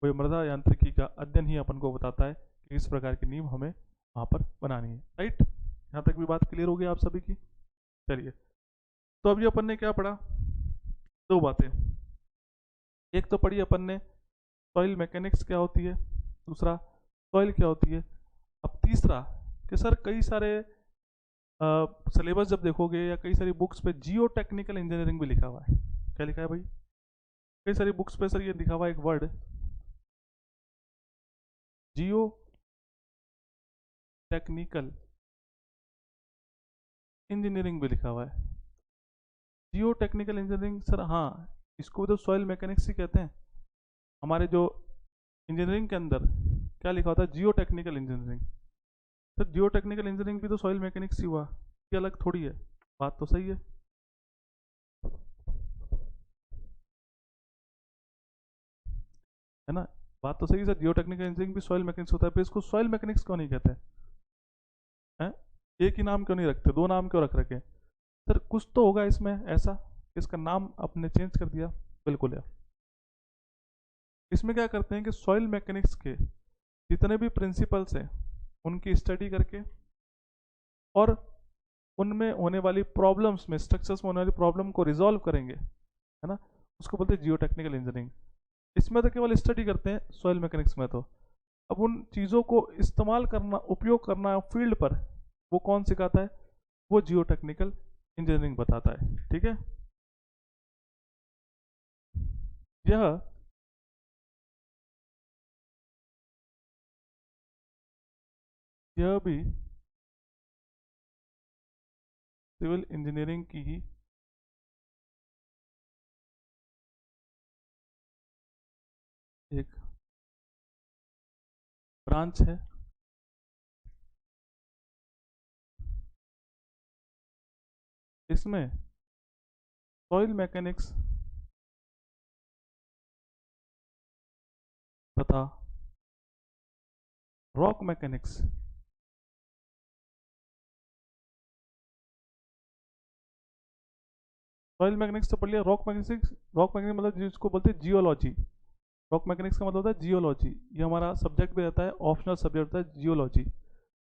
वो मृदा यांत्रिकी का अध्ययन ही अपन को बताता है कि किस प्रकार की नींव हमें वहाँ पर बनानी है। राइट, यहाँ तक भी बात क्लियर हो गई आप सभी की। चलिए, तो अभी अपन ने क्या पढ़ा, दो बातें। एक तो पढ़ी अपन ने सॉइल मैकेनिक्स क्या होती है, दूसरा सॉइल क्या होती है। अब तीसरा कि सर कई सारे सिलेबस जब देखोगे या कई सारी बुक्स पे जियो टेक्निकल इंजीनियरिंग भी लिखा हुआ है। क्या लिखा है भाई, कई सारी बुक्स पे सर ये लिखा हुआ है एक वर्ड जियो टेक्निकल इंजीनियरिंग भी लिखा हुआ है। जियो टेक्निकल इंजीनियरिंग सर, हाँ, इसको तो सॉइल मैकेनिक्स ही कहते हैं। हमारे जो इंजीनियरिंग के अंदर क्या लिखा होता है, जियो टेक्निकल इंजीनियरिंग। सर जियो टेक्निकल इंजीनियरिंग भी तो सॉइल मैकेनिक्स ही हुआ, ये अलग थोड़ी है। बात तो सही है। है ना, बात तो सही है सर, जियो टेक्निकल इंजीनियरिंग भी सॉइल मैकेनिक्स होता है, फिर इसको सॉइल मैकेनिक्स क्यों नहीं कहते हैं? एक ही नाम क्यों नहीं रखते, दो नाम क्यों रख रखे? सर कुछ तो होगा इसमें ऐसा, इसका नाम आपने चेंज कर दिया। बिल्कुल यार, इसमें क्या करते हैं कि सॉइल मैकेनिक्स के जितने भी प्रिंसिपल्स हैं उनकी स्टडी करके, और उनमें होने वाली प्रॉब्लम्स में, स्ट्रक्चर्स में होने वाली प्रॉब्लम को रिजॉल्व करेंगे, है ना, उसको बोलते हैं जियो टेक्निकल इंजीनियरिंग। इसमें तो केवल स्टडी करते हैं, सॉइल मैकेनिक्स में तो अब उन चीज़ों को इस्तेमाल करना, उपयोग करना फील्ड पर, वो कौन सिखाता है? वो जियो टेक्निकल इंजीनियरिंग बताता है। ठीक है, यह यह भी सिविल इंजीनियरिंग की ही एक ब्रांच है। इसमें सॉइल मैकेनिक्स तथा रॉक मैकेनिक्स, सॉइल मैकेनिक्स तो पढ़ लिया, रॉक मैकेनिक्स, रॉक मैकेनिक्स मतलब जिसको बोलते हैं जियोलॉजी। रॉक मैकेनिक्स का मतलब होता है जियोलॉजी, ये हमारा सब्जेक्ट भी रहता है, ऑप्शनल सब्जेक्ट होता है जियोलॉजी।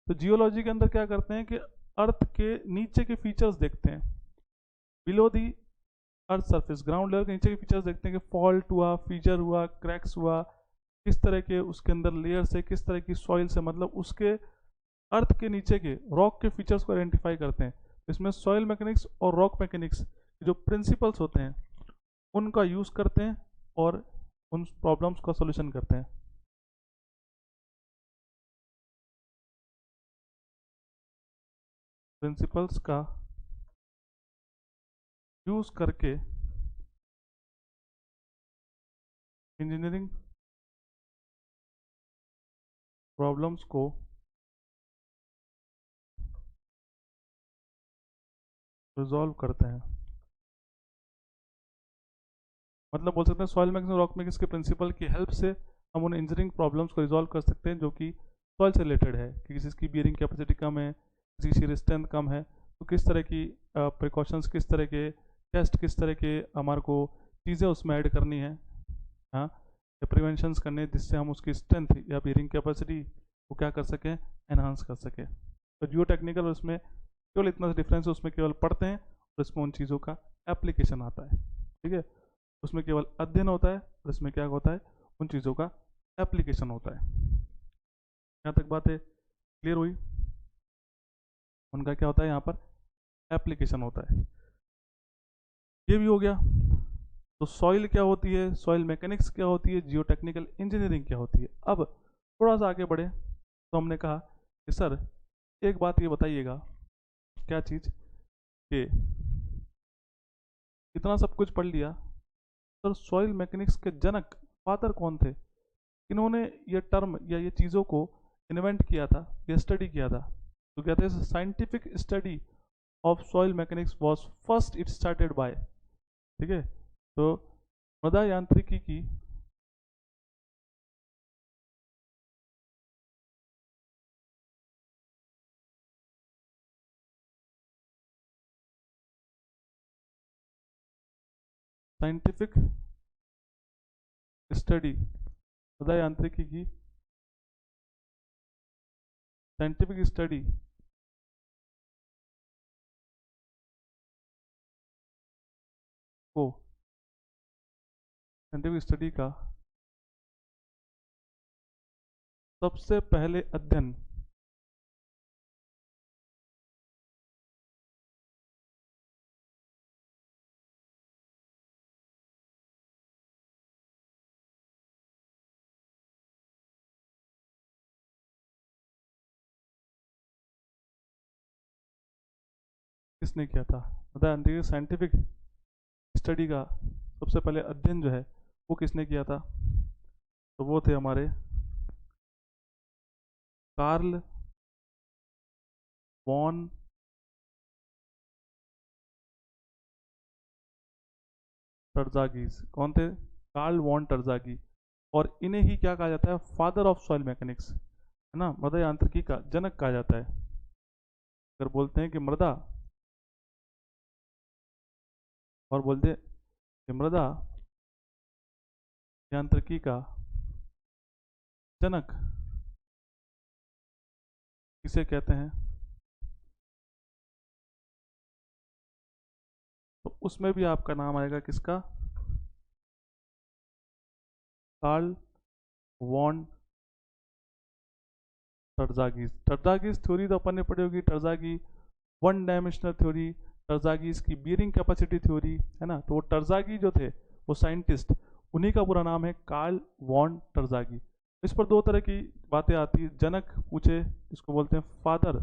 तो जियोलॉजी के अंदर क्या करते हैं कि अर्थ के नीचे के फीचर्स देखते हैं, below the earth surface, ground level के नीचे के फीचर्स देखते हैं कि फॉल्ट हुआ, फीचर हुआ, क्रैक्स हुआ, किस तरह के उसके अंदर लेयर से, किस तरह की सॉइल से, मतलब उसके अर्थ के नीचे के रॉक के फीचर्स को आइडेंटिफाई करते हैं। इसमें सॉइल मैकेनिक्स और रॉक मैकेनिक्स जो प्रिंसिपल्स होते हैं उनका यूज़ करते हैं और उन प्रॉब्लम्स का सोल्यूशन करते हैं। प्रिंसिपल्स का यूज़ करके इंजीनियरिंग प्रॉब्लम्स को रिजॉल्व करते हैं। मतलब बोल सकते हैं सॉइल मैकेनिक्स और रॉक मैकेनिक्स के प्रिंसिपल की हेल्प से हम उन इंजीनियरिंग प्रॉब्लम्स को रिजॉल्व कर सकते हैं जो कि सॉइल से रिलेटेड है, कि किसी की बियरिंग कैपेसिटी कम है, किसी की शीयर स्ट्रेंथ कम है, तो किस तरह की प्रिकॉशंस, किस तरह के टेस्ट, किस तरह के हमारे को चीज़ें उसमें ऐड करनी है, हाँ, या प्रिवेंशंस करने हैं, जिससे हम उसकी स्ट्रेंथ या बियरिंग कैपेसिटी को क्या कर सकें, एनहांस कर सकें। तो जियो टेक्निकल उसमें केवल इतना डिफरेंस है, उसमें केवल पढ़ते हैं और इसमें उन चीज़ों का एप्लीकेशन आता है। ठीक है, उसमें केवल अध्ययन होता है और इसमें क्या होता है, उन चीज़ों का एप्लीकेशन होता है। यहाँ तक बात है क्लियर हुई? उनका क्या होता है यहाँ पर, एप्लीकेशन होता है। ये भी हो गया। तो सॉइल क्या होती है, सॉइल मैकेनिक्स क्या होती है, जियो टेक्निकल इंजीनियरिंग क्या होती है। अब थोड़ा सा आगे बढ़े तो हमने कहा कि सर एक बात ये बताइएगा, क्या चीज़, कि इतना सब कुछ पढ़ लिया, सर सॉइल मैकेनिक्स के जनक, फादर कौन थे, इन्होंने ये टर्म या ये चीज़ों को इन्वेंट किया था या स्टडी किया था? तो कहते हैं scientific study of soil mechanics was first it started by. ठीक है, तो मृदा यांत्रिकी की साइंटिफिक स्टडी, मृदा यांत्रिकी की साइंटिफिक स्टडी को, साइंटिफिक स्टडी का सबसे पहले अध्ययन किसने किया था? मृदा यांत्रिकी साइंटिफिक स्टडी का सबसे पहले अध्ययन जो है वो किसने किया था? तो वो थे हमारे कार्ल वॉन टर्जागीज। कौन थे? Karl von Terzaghi. और इन्हें ही क्या कहा जाता है? फादर ऑफ सॉइल मैकेनिक्स, है ना, मृदा यांत्रिकी का जनक कहा जाता है। अगर बोलते हैं कि मृदा, और बोलते हैं कि मृदा यांत्रिकी का जनक किसे कहते हैं? तो उसमें भी आपका नाम आएगा किसका? Karl von Terzaghi's. Terzaghi's theory तो अपन ने पढ़ी होगी, Terzaghi one dimensional theory, Terzaghi's की बियरिंग कैपेसिटी थ्योरी, है ना। तो वो टर्जागी जो थे वो साइंटिस्ट, उन्हीं का पूरा नाम है कार्ल वॉन टर्जागी। इस पर दो तरह की बातें आती है। जनक पूछे, इसको बोलते हैं father,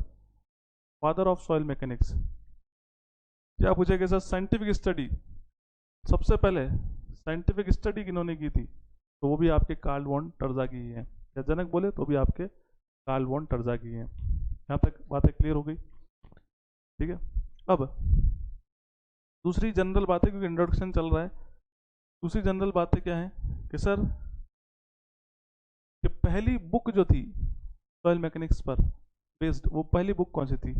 father of soil mechanics. क्या पूछेगा सर? साइंटिफिक स्टडी, सबसे पहले साइंटिफिक स्टडी किन्होंने की थी? तो वो भी आपके कार्ल वॉन टर्जागी ही हैं। या जनक बोले तो भी आपके कार्ल वॉन टर्जागी हैं। यहाँ तक बातें क्लियर हो गई? ठीक है। अब दूसरी जनरल बातें, क्योंकि इंट्रोडक्शन चल रहा है, दूसरी जनरल बातें क्या है कि सर कि पहली बुक जो थी सॉइल मैकेनिक्स पर बेस्ड, वो पहली बुक कौन सी थी?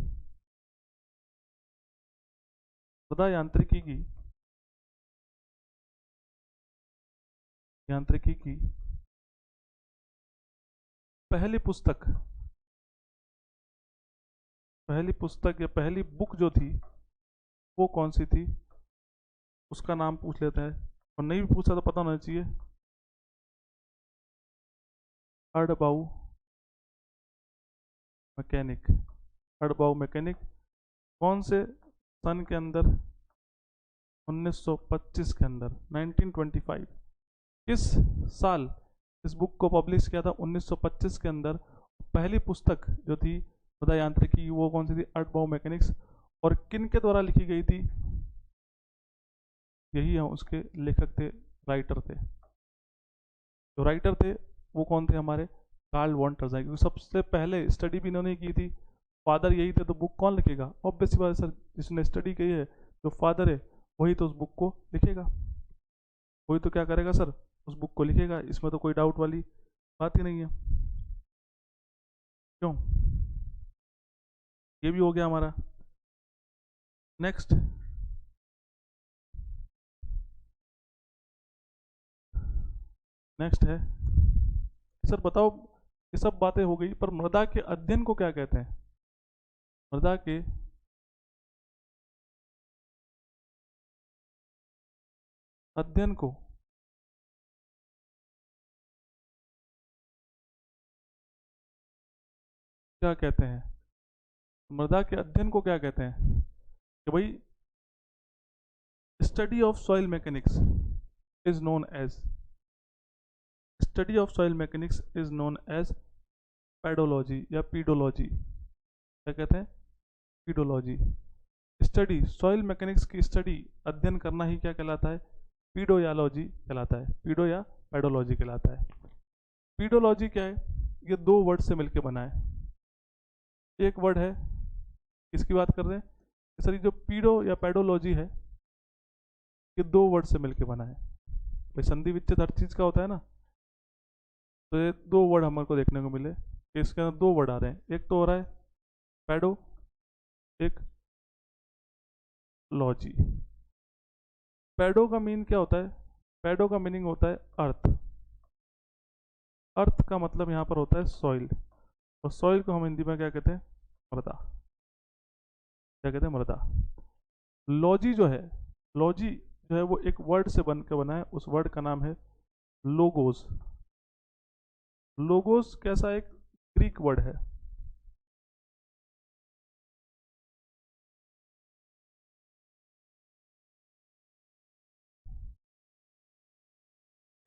मृदा यांत्रिकी की पहली पुस्तक, पहली पुस्तक या पहली बुक जो थी वो कौन सी थी? उसका नाम पूछ लेते हैं, और नहीं भी पूछा तो पता होना चाहिए। अर्डबाउ मैकेनिक, अर्डबाउ मैकेनिक। कौन से सन के अंदर? 1925 के अंदर, 1925। किस साल इस बुक को पब्लिश किया था? 1925 के अंदर। पहली पुस्तक जो थी मृदा यांत्रिकी वो कौन सी थी? अर्डबाउ मैकेनिक्स। और किन के द्वारा लिखी गई थी? यही है उसके लेखक थे, राइटर थे। जो राइटर थे वो कौन थे? हमारे कार्ल वॉन टर्जागी। क्योंकि सबसे पहले स्टडी भी इन्होंने की थी, फादर यही थे, तो बुक कौन लिखेगा? ऑब्वियस बात है सर, जिसने स्टडी की है, जो फादर है, वही तो उस बुक को लिखेगा। वही तो क्या करेगा सर? उस बुक को लिखेगा। इसमें तो कोई डाउट वाली बात ही नहीं है। क्यों? ये भी हो गया हमारा। नेक्स्ट, नेक्स्ट है सर बताओ, ये सब बातें हो गई, पर मृदा के अध्ययन को क्या कहते हैं? मृदा के अध्ययन को क्या कहते हैं? मृदा के अध्ययन को क्या कहते हैं? कि भाई study of soil mechanics is known as, study of soil mechanics is known as pedology या पीडोलॉजी। क्या कहते हैं? पीडोलॉजी। स्टडी, सॉइल मैकेनिक्स की स्टडी, अध्ययन करना ही क्या कहलाता है? पीडोयालॉजी कहलाता है, पीडो या पेडोलॉजी कहलाता है। पीडोलॉजी क्या है? ये दो वर्ड से मिलकर बना है। एक वर्ड है, किसकी बात कर रहे हैं सर? ये जो पीडो या पेडोलॉजी है, ये दो वर्ड से मिलकर बना है। भाई संधि विच्छेद हर चीज़ का होता है ना, तो ये दो वर्ड हमारे को देखने को मिले। इसके अंदर दो वर्ड आ रहे हैं, एक तो हो रहा है पेडो, एक लॉजी। पेडो का मीन क्या होता है? पेडो का मीनिंग होता है अर्थ। अर्थ का मतलब यहाँ पर होता है सॉइल, और सॉइल को हम हिंदी में क्या कहते हैं? मृदा। क्या कहते हैं? मृदा। लॉजी जो है, लॉजी जो है वो एक वर्ड से बन के बना है, उस वर्ड का नाम है लोगोस। लोगोस कैसा? एक ग्रीक वर्ड है।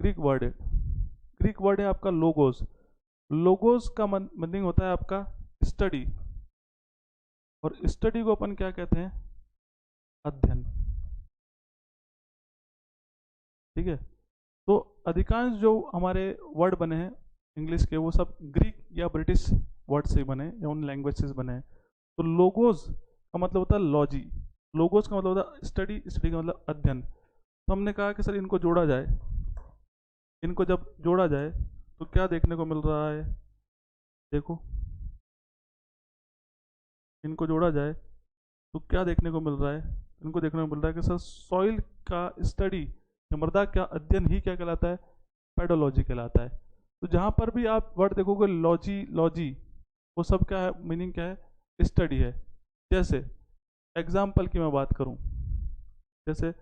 ग्रीक वर्ड है, ग्रीक वर्ड है आपका लोगोस। लोगोस का मीनिंग होता है आपका स्टडी, और स्टडी को अपन क्या कहते हैं? अध्ययन। ठीक है। तो अधिकांश जो हमारे वर्ड बने हैं इंग्लिश के वो सब ग्रीक या ब्रिटिश वर्ड से बने या उन लैंग्वेज से बने हैं। तो लोगोस का मतलब होता है लॉजी, लोगोस का मतलब होता है स्टडी, स्टडी का मतलब अध्ययन। तो हमने कहा कि सर इनको जोड़ा जाए, इनको जब जोड़ा जाए तो क्या देखने को मिल रहा है, देखो इनको जोड़ा जाए तो क्या देखने को मिल रहा है, इनको देखने को मिल रहा है कि सर सॉइल का स्टडी, मृदा का अध्ययन ही क्या कहलाता है, पेडोलॉजी कहलाता है। तो जहाँ पर भी आप वर्ड देखोगे लॉजी लॉजी, वो सब क्या है, मीनिंग क्या है, स्टडी है। जैसे एग्जाम्पल की मैं बात करूँ, जैसे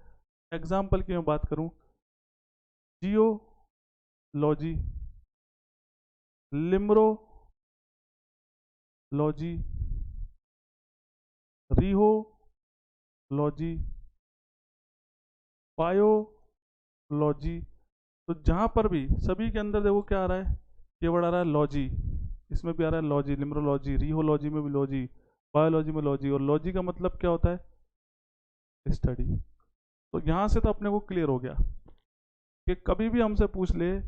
एग्जाम्पल की मैं बात करूँ, जियोलॉजी, लिम्रोलॉजी, रिहोलॉजी, बायोलॉजी। तो जहाँ पर भी सभी के अंदर देखो क्या आ रहा है, ये वर्ड आ रहा है लॉजी, इसमें भी आ रहा है लॉजी, लिम्रोलॉजी, रिहोलॉजी में भी लॉजी, बायोलॉजी में लॉजी। और लॉजी का मतलब क्या होता है, स्टडी। तो यहाँ से तो अपने को क्लियर हो गया कि कभी भी हमसे पूछ ले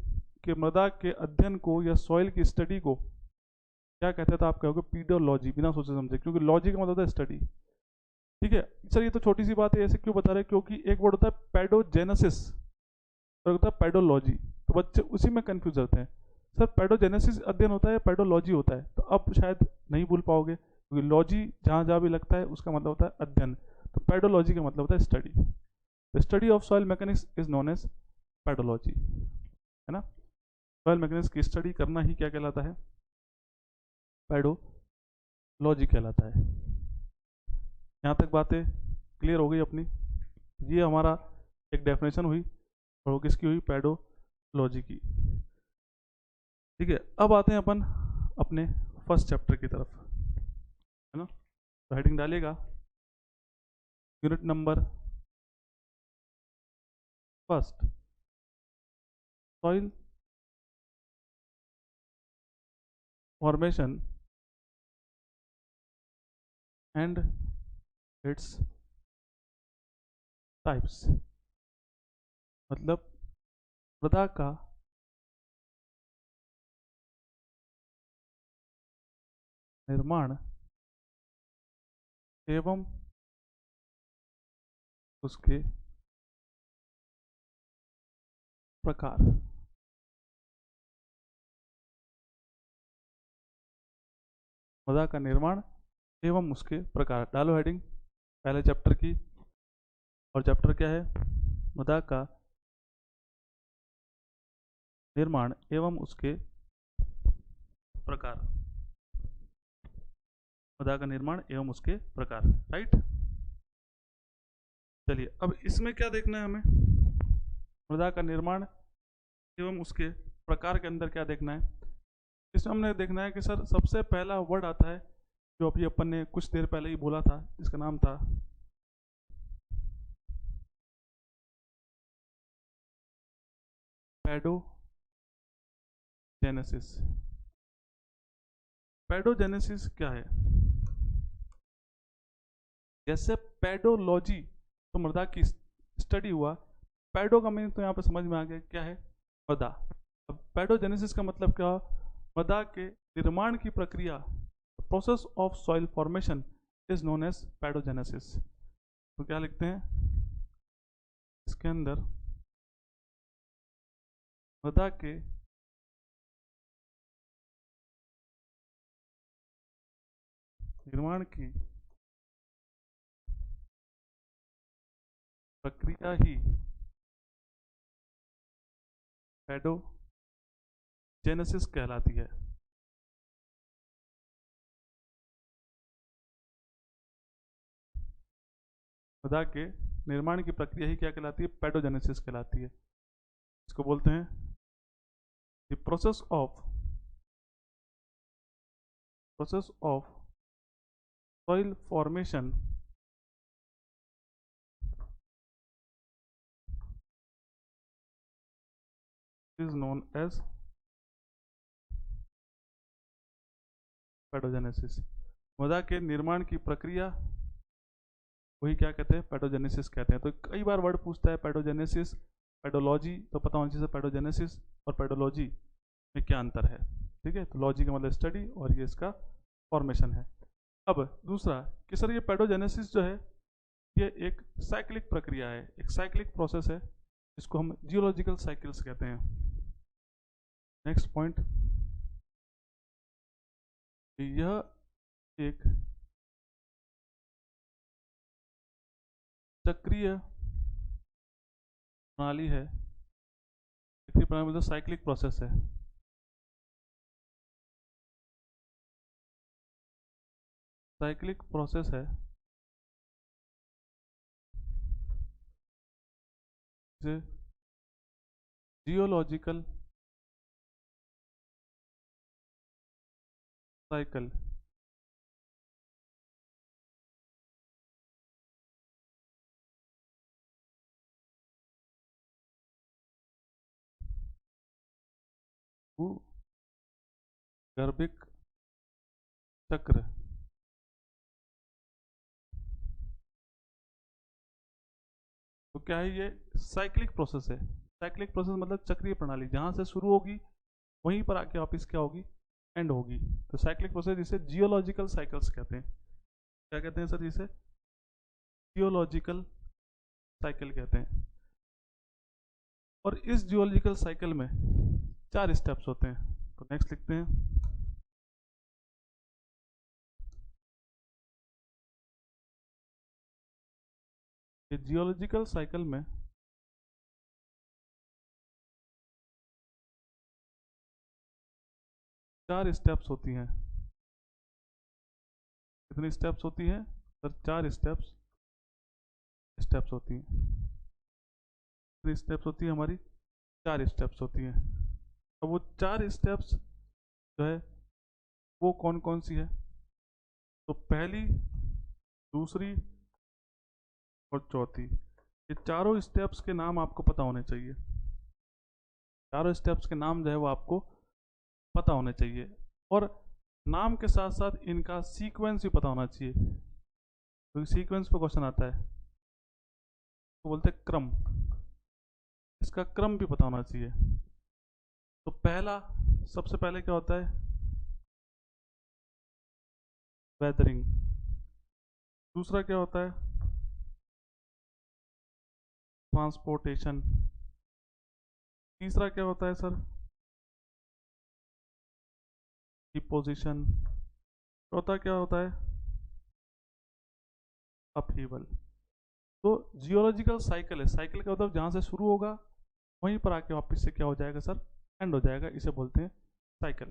कि मृदा के अध्ययन को या सॉइल की स्टडी को क्या कहते हैं, तो आप कहोगे पीडोलॉजी, बिना सोचे समझे, क्योंकि लॉजी का मतलब होता है स्टडी। ठीक है सर, ये तो छोटी सी बात है, ऐसे क्यों बता रहे हैं, क्योंकि एक वर्ड होता है पेडोजेनेसिस और होता है पेडोलॉजी, तो बच्चे उसी में कंफ्यूज रहते हैं। सर पेडोजेनेसिस अध्ययन होता है, पेडोलॉजी होता है, तो अब शायद नहीं भूल पाओगे, क्योंकि लॉजी जहाँ जहाँ भी लगता है उसका मतलब होता है अध्ययन, तो पेडोलॉजी का मतलब होता है study. The study of soil mechanics is known as pedology, है ना। सॉइल मैकेनिक्स की स्टडी करना ही क्या कहलाता है, पेडोलॉजी कहलाता है। यहाँ तक बातें क्लियर हो गई अपनी। ये हमारा एक डेफिनेशन हुई, और वो किसकी हुई, पेडोलॉजी की। ठीक है, अब आते हैं अपन अपने फर्स्ट चैप्टर की तरफ, है ना। तो हेडिंग डालिएगा, unit number first, soil formation and its types. मतलब मृदा का निर्माण एवं उसके प्रकार। मृदा का निर्माण एवं उसके प्रकार, डालो हेडिंग पहले चैप्टर की। और चैप्टर क्या है, मृदा का निर्माण एवं उसके प्रकार, मृदा का निर्माण एवं उसके प्रकार, राइट। चलिए अब इसमें क्या देखना है हमें, मृदा का निर्माण एवं उसके प्रकार के अंदर क्या देखना है। इसमें हमने देखना है कि सर सबसे पहला वर्ड आता है जो अभी अपन ने कुछ देर पहले ही बोला था, इसका नाम था पेडोजेनेसिस। पेडोजेनेसिस क्या है, जैसे पेडोलॉजी तो मृदा की स्टडी हुआ, पेडो का मीनिंग तो यहाँ पे समझ में आ गया क्या है, मृदा। अब पेडोजेनेसिस का मतलब क्या, मृदा के निर्माण की प्रक्रिया, process of soil formation is known as pedogenesis. तो क्या लिखते हैं इसके अंदर, मृदा के निर्माण की प्रक्रिया ही पेडोजेनेसिस कहलाती है। मृदा के निर्माण की प्रक्रिया ही क्या कहलाती है, पेडोजेनेसिस कहलाती है। इसको बोलते हैं the process of soil formation is known as pedogenesis. मृदा के निर्माण की प्रक्रिया वही क्या कहते हैं, पेडोजेनेसिस कहते हैं। तो कई बार वर्ड पूछता है पेडोजेनेसिस, पेडोलॉजी तो पता होना चाहिए, पेडोजेनेसिस और पेडोलॉजी में क्या अंतर है। ठीक है, तो लॉजी का मतलब स्टडी और ये इसका फॉर्मेशन है। अब दूसरा कि सर ये पेडोजेनेसिस जो है ये एक साइक्लिक प्रक्रिया है, एक साइक्लिक प्रोसेस है, इसको हम जियोलॉजिकल साइकिल्स कहते हैं। नेक्स्ट पॉइंट, यह एक चक्रीय प्रणाली है, चक्रीय प्रणाली मतलब साइक्लिक प्रोसेस है। साइक्लिक प्रोसेस है जियोलॉजिकल साइकिल गर्भिक चक्र। तो क्या है, ये साइक्लिक प्रोसेस है। साइक्लिक प्रोसेस मतलब चक्रीय प्रणाली, जहां से शुरू होगी वहीं पर आके वापस क्या होगी, एंड होगी। तो साइक्लिक प्रोसेस जिसे जियोलॉजिकल साइकिल्स कहते हैं। क्या कहते हैं सर, जिसे जियोलॉजिकल साइकिल कहते हैं। और इस जियोलॉजिकल साइकिल में 4 स्टेप्स होते हैं। तो नेक्स्ट लिखते हैं, कि जियोलॉजिकल साइकिल में 4 स्टेप्स होती हैं। कितनी स्टेप्स होती हैं सर, 4 स्टेप्स होती हैं। कितनी स्टेप्स होती है हमारी, 4 स्टेप्स होती हैं। अब वो 4 स्टेप्स जो है वो कौन कौन सी है, तो पहली, दूसरी और चौथी, ये चारों स्टेप्स के नाम आपको पता होने चाहिए। चारों स्टेप्स के नाम जो है वो आपको पता होने चाहिए, और नाम के साथ साथ इनका सीक्वेंस भी पता होना चाहिए, क्योंकि सीक्वेंस पे क्वेश्चन आता है तो बोलते हैं क्रम, इसका क्रम भी पता होना चाहिए। तो पहला, सबसे पहले क्या होता है, वेदरिंग। दूसरा क्या होता है, ट्रांसपोर्टेशन। तीसरा क्या होता है सर, डिपोजिशन। चौथा क्या होता है, अपहीवल। तो जियोलॉजिकल साइकिल है, साइकिल का मतलब जहां से शुरू होगा वहीं पर आके वापस से क्या हो जाएगा सर, एंड हो जाएगा, इसे बोलते हैं साइकिल।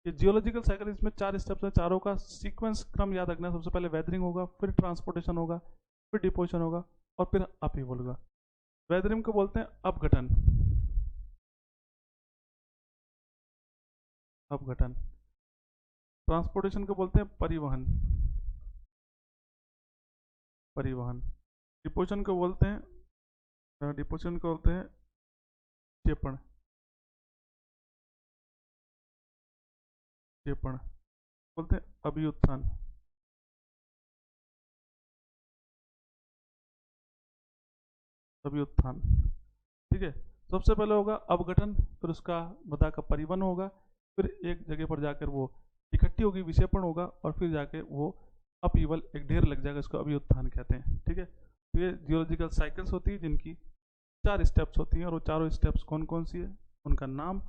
ये जियोलॉजिकल साइकिल, इसमें 4 स्टेप्स हैं, चारों का सीक्वेंस क्रम याद रखना है। सबसे पहले वेदरिंग होगा, फिर ट्रांसपोर्टेशन होगा, फिर डिपोजिशन होगा, और फिर अपहीवल होगा। वेदरिंग को बोलते हैं अपघटन, अपघटन। ट्रांसपोर्टेशन को बोलते हैं परिवहन, परिवहन। डिपोजिशन को बोलते हैं, डिपोजिशन को बोलते हैं क्षेपण, क्षेपण। बोलते हैं अभियुत्थान, अभियुत्थान। ठीक है, सबसे पहले होगा अपघटन, फिर उसका मृदा का परिवहन होगा, फिर एक जगह पर जाकर वो इकट्ठी होगी, विक्षेपण होगा, और फिर जाके वो अपीवल, एक ढेर लग जाएगा, इसको अभियुत्थान कहते हैं। ठीक है, तो ये जियोलॉजिकल साइकिल्स होती है जिनकी 4 स्टेप्स होती हैं, और वो चारों स्टेप्स कौन कौन सी है, उनका नाम,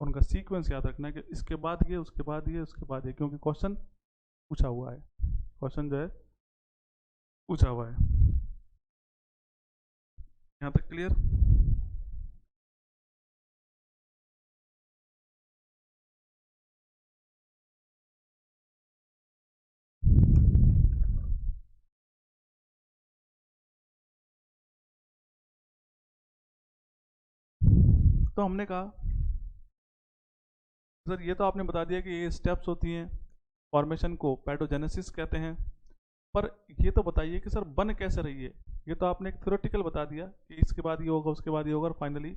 उनका सीक्वेंस याद रखना है कि इसके बाद ये, उसके बाद ये, उसके बाद ये, क्योंकि क्वेश्चन पूछा हुआ है, क्वेश्चन जो है पूछा हुआ है। यहाँ तक क्लियर। तो हमने कहा सर, ये तो आपने बता दिया कि ये स्टेप्स होती हैं, फॉर्मेशन को पैडोजेनेसिस कहते हैं, पर ये तो बताइए कि सर बन कैसे रही है। ये तो आपने एक थ्योरेटिकल बता दिया कि इसके बाद ये होगा, उसके बाद ये होगा, और फाइनली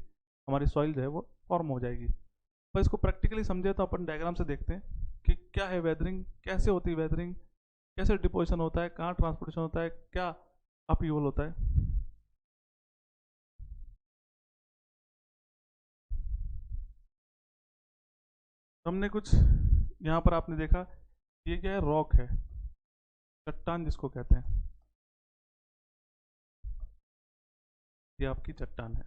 हमारी सॉइल जो है वो फॉर्म हो जाएगी। पर इसको प्रैक्टिकली समझे तो अपन डायग्राम से देखते हैं कि क्या है वेदरिंग, कैसे होती है वेदरिंग, कैसे डिपोजिशन होता है, कहाँ ट्रांसपोर्टेशन होता है, क्या अपहीवल होता है। हमने कुछ यहाँ पर आपने देखा, ये क्या है, रॉक है, चट्टान जिसको कहते हैं, ये आपकी चट्टान है।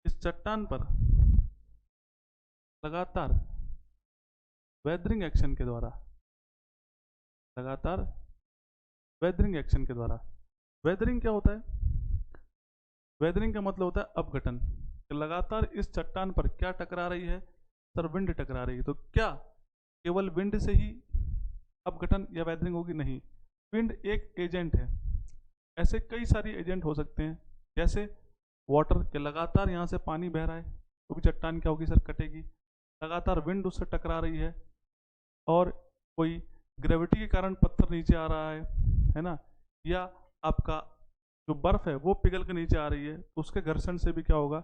इस चट्टान पर लगातार वेदरिंग एक्शन के द्वारा, लगातार वेदरिंग एक्शन के द्वारा, वेदरिंग क्या होता है, वेदरिंग का मतलब होता है अपघटन। लगातार इस चट्टान पर क्या टकरा रही है सर, विंड टकरा रही है। तो क्या केवल विंड से ही अपघटन या वेदरिंग होगी? नहीं, विंड एक एजेंट है, ऐसे कई सारी एजेंट हो सकते हैं। जैसे वाटर के लगातार यहाँ से पानी बह रहा है तो भी चट्टान क्या होगी सर, कटेगी। लगातार विंड उससे टकरा रही है, और कोई ग्रेविटी के कारण पत्थर नीचे आ रहा है ना, या आपका जो बर्फ है वो पिघल के नीचे आ रही है, तो उसके घर्षण से भी क्या होगा,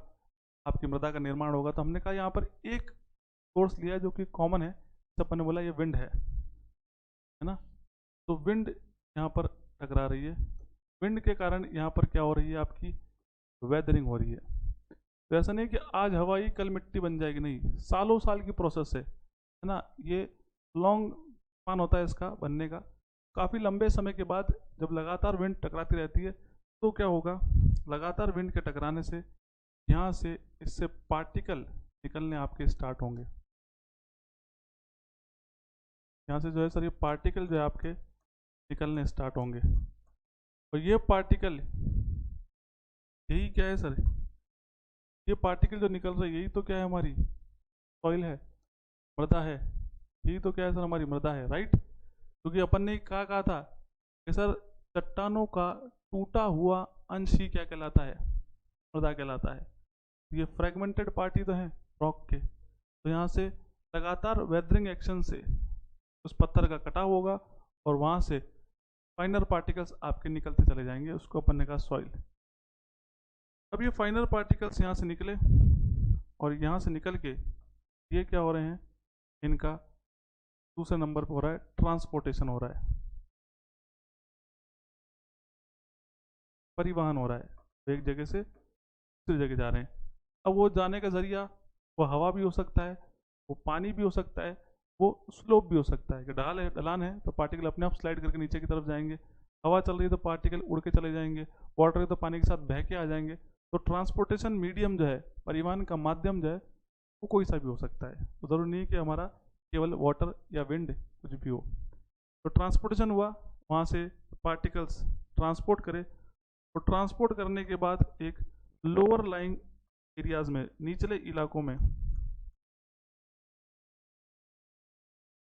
आपकी मृदा का निर्माण होगा। तो हमने कहा यहाँ पर एक सोर्स लिया है जो कि कॉमन है, सब ने बोला ये विंड है ना। तो विंड यहाँ पर टकरा रही है, विंड के कारण यहाँ पर क्या हो रही है, आपकी वेदरिंग हो रही है। तो ऐसा नहीं कि आज हवा ही कल मिट्टी बन जाएगी, नहीं, सालों साल की प्रोसेस है ना। ये लॉन्ग स्पान होता है इसका बनने का। काफ़ी लंबे समय के बाद जब लगातार विंड टकराती रहती है तो क्या होगा, लगातार विंड के टकराने से यहाँ से इससे पार्टिकल निकलने आपके स्टार्ट होंगे। यहाँ से जो है सर, ये पार्टिकल जो है आपके निकलने स्टार्ट होंगे, और ये पार्टिकल, यही क्या है सर, ये पार्टिकल जो निकल रही है यही तो क्या है, हमारी सॉइल है, मृदा है। यही तो क्या है सर, हमारी मृदा है, राइट। क्योंकि अपन ने कहा था कि सर चट्टानों का टूटा हुआ अंश ही क्या कहलाता है, मृदा कहलाता है। ये फ्रेगमेंटेड पार्ट ही तो है रॉक के। तो यहाँ से लगातार वेदरिंग एक्शन से उस पत्थर का कटाव होगा, और वहाँ से फाइनर पार्टिकल्स आपके निकलते चले जाएंगे, उसको अपन ने कहा सॉइल। अब ये फाइनर पार्टिकल्स यहाँ से निकले, और यहाँ से निकल के ये क्या हो रहे हैं, इनका दूसरे नंबर पर हो रहा है ट्रांसपोर्टेशन हो रहा है, परिवहन हो रहा है, एक जगह से दूसरी जगह जा रहे हैं। अब वो जाने का जरिया वो हवा भी हो सकता है, वो पानी भी हो सकता है, वो स्लोप भी हो सकता है कि ढाल है, ढलान है तो पार्टिकल अपने आप स्लाइड करके नीचे की तरफ जाएंगे, हवा चल रही है तो पार्टिकल उड़ के चले जाएंगे, वाटर है तो पानी के साथ बह के आ जाएंगे। तो ट्रांसपोर्टेशन मीडियम जो है, परिवहन का माध्यम जो है, वो कोई सा भी हो सकता है। तो ज़रूरी नहीं कि हमारा केवल वाटर या विंड कुछ भी हो। तो ट्रांसपोर्टेशन हुआ, वहाँ से पार्टिकल्स ट्रांसपोर्ट करे, और ट्रांसपोर्ट करने के बाद एक लोअर लाइंग एरियाज में, निचले इलाकों में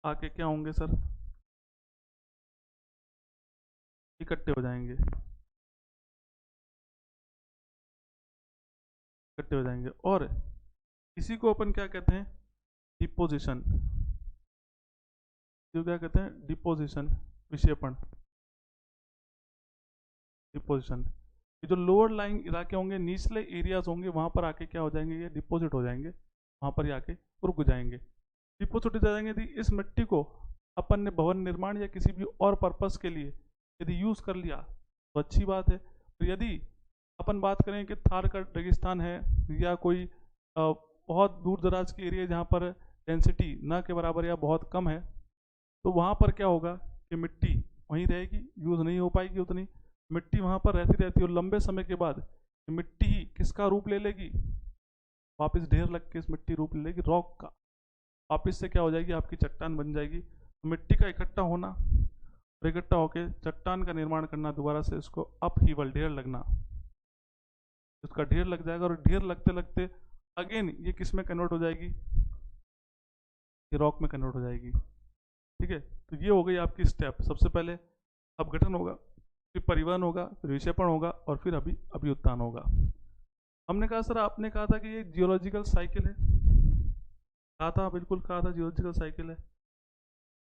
आके क्या होंगे सर, इकट्ठे हो जाएंगे, इकट्ठे हो जाएंगे। और इसी को अपन क्या कहते हैं, डिपोजिशन। जो क्या कहते हैं, डिपोजिशन, विक्षेपण, डिपोजिशन। ये जो लोअर लाइंग इलाके होंगे, निचले एरियाज होंगे, वहाँ पर आके क्या हो जाएंगे, ये डिपोजिट हो जाएंगे, वहाँ पर ही आके रुक जाएंगे, डिपोजिट हो जाएंगे। यदि इस मिट्टी को अपन ने भवन निर्माण या किसी भी और पर्पस के लिए यदि यूज़ कर लिया तो अच्छी बात है। तो यदि अपन बात करें कि थार का रेगिस्तान है, या कोई बहुत दूर दराज के एरिया जहाँ पर डेंसिटी न के बराबर या बहुत कम है, तो वहाँ पर क्या होगा कि मिट्टी वहीं रहेगी, यूज़ नहीं हो पाएगी उतनी, मिट्टी वहाँ पर रहती रहती है, और लंबे समय के बाद मिट्टी ही किसका रूप ले लेगी, वापस ढेर लग के इस मिट्टी रूप ले लेगी रॉक का, वापस से क्या हो जाएगी, आपकी चट्टान बन जाएगी। तो मिट्टी का इकट्ठा होना और इकट्ठा होकर चट्टान का निर्माण करना, दोबारा से इसको अपहीवल, ढेर लगना, उसका ढेर लग जाएगा, और ढेर लगते लगते अगेन ये किस में कन्वर्ट हो जाएगी, ये रॉक में कन्वर्ट हो जाएगी। ठीक है, तो ये हो गई आपकी स्टेप। सबसे पहले अपघटन होगा, फिर परिवहन होगा, फिर विक्षेपण होगा, और फिर अभी उत्थान होगा। हमने कहा सर, आपने कहा था कि ये जियोलॉजिकल साइकिल है, कहा था, बिल्कुल कहा था, जियोलॉजिकल साइकिल है,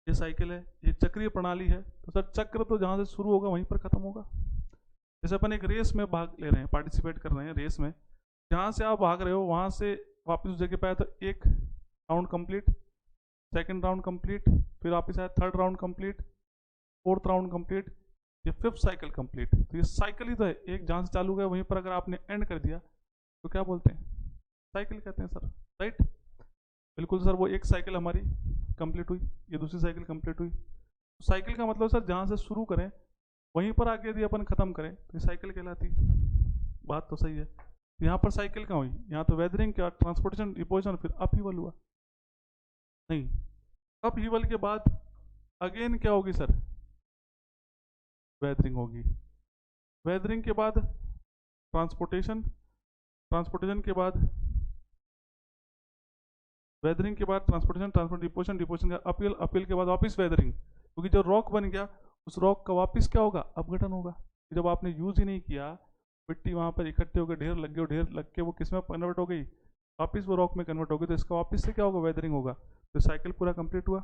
ये साइकिल है, ये चक्रीय प्रणाली है। तो सर चक्र तो जहाँ से शुरू होगा वहीं पर खत्म होगा। जैसे अपन एक रेस में भाग ले रहे हैं, पार्टिसिपेट कर रहे हैं रेस में, जहाँ से आप भाग रहे हो वहाँ से वापस उस जगह पे आए तो एक round complete, second round complete, फिर वापस आए third round complete, fourth round complete, ये फिफ्थ साइकिल कंप्लीट। तो ये साइकिल ही तो है, एक जहाँ से चालू गया वहीं पर अगर आपने एंड कर दिया तो क्या बोलते हैं, साइकिल कहते हैं सर, राइट। बिल्कुल सर, वो एक साइकिल हमारी कंप्लीट हुई, ये दूसरी साइकिल कंप्लीट हुई। साइकिल का मतलब सर जहाँ से शुरू करें वहीं पर आके यदि अपन ख़त्म करें तो ये साइकिल कहलाती। बात तो सही है। यहाँ पर साइकिल कहाँ हुई, यहाँ तो वेदरिंग क्या, ट्रांसपोर्टेशन, डिपोजिशन, फिर अपहीवल हुआ। नहीं, अपहीवल के बाद अगेन क्या होगी सर, वेदरिंग होगी। वेदरिंग के बाद ट्रांसपोर्टेशन, ट्रांसपोर्टेशन के बाद वेदरिंग के बाद ट्रांसपोर्टेशन, ट्रांसपोर्ट डिपोजिशन, डिपोजिशन का अपील, अपील के बाद वापस वेदरिंग, क्योंकि जो रॉक बन गया उस रॉक का वापस क्या होगा, अपघटन होगा। जब आपने यूज ही नहीं किया, मिट्टी वहां पर इकट्ठे होकर ढेर लग गए, ढेर लग के वो किस में कन्वर्ट हो गई, वापस वो रॉक में कन्वर्ट हो गई, तो इसका वापस से क्या होगा, वेदरिंग होगा। तो साइकिल पूरा कंप्लीट हुआ।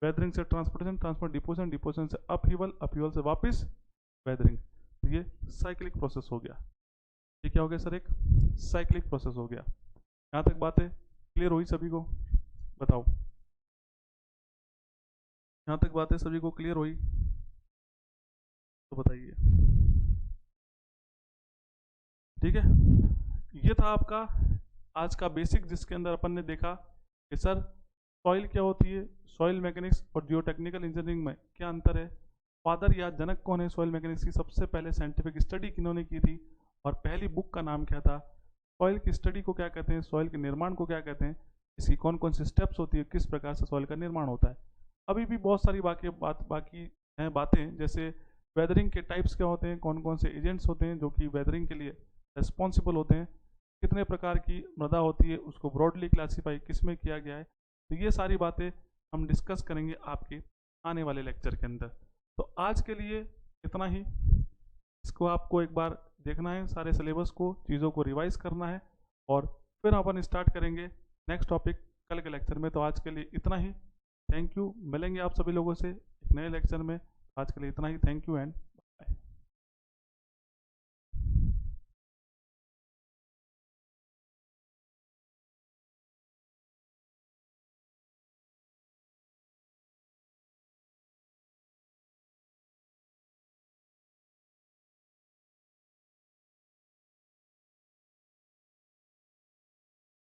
वेदरिंग से ट्रांसपोर्टेशन, ट्रांसपोर्ट डिपोजिशन, डिपोजिशन से अपहीवल, अपहीवल से वापस वेदरिंग। तो ये साइक्लिक प्रोसेस हो गया। ये क्या हो गया सर, एक साइक्लिक प्रोसेस हो गया। यहाँ तक बातें क्लियर हुई सभी को, बताओ। यहाँ तक बातें सभी को क्लियर हुई तो बताइए। ठीक है, ये था आपका आज का बेसिक, जिसके अंदर अपन ने देखा कि सर सॉइल क्या होती है, सॉइल मैकेनिक्स और जियोटेक्निकल इंजीनियरिंग में क्या अंतर है, फादर या जनक कौन है सॉइल मैकेनिक्स की, सबसे पहले साइंटिफिक स्टडी किन्होंने की थी, और पहली बुक का नाम क्या था, सॉइल की स्टडी को क्या कहते हैं, सॉइल के निर्माण को क्या कहते हैं, इसकी कौन कौन सी स्टेप्स होती है, किस प्रकार से सॉइल का निर्माण होता है। अभी भी बहुत सारी बाकी हैं बातें, जैसे वेदरिंग के टाइप्स क्या होते हैं, कौन कौन से एजेंट्स होते हैं जो कि वेदरिंग के लिए रिस्पॉन्सिबल होते हैं, कितने प्रकार की मृदा होती है, उसको ब्रॉडली क्लासीफाई किस में किया गया है। तो ये सारी बातें हम डिस्कस करेंगे आपके आने वाले लेक्चर के अंदर। तो आज के लिए इतना ही। इसको आपको एक बार देखना है, सारे सिलेबस को, चीज़ों को रिवाइज करना है, और फिर अपन स्टार्ट करेंगे नेक्स्ट टॉपिक कल के लेक्चर में। तो आज के लिए इतना ही। Thank you. मिलेंगे आप सभी लोगों से एक नए लेक्चर में। आज के लिए इतना ही। Thank you and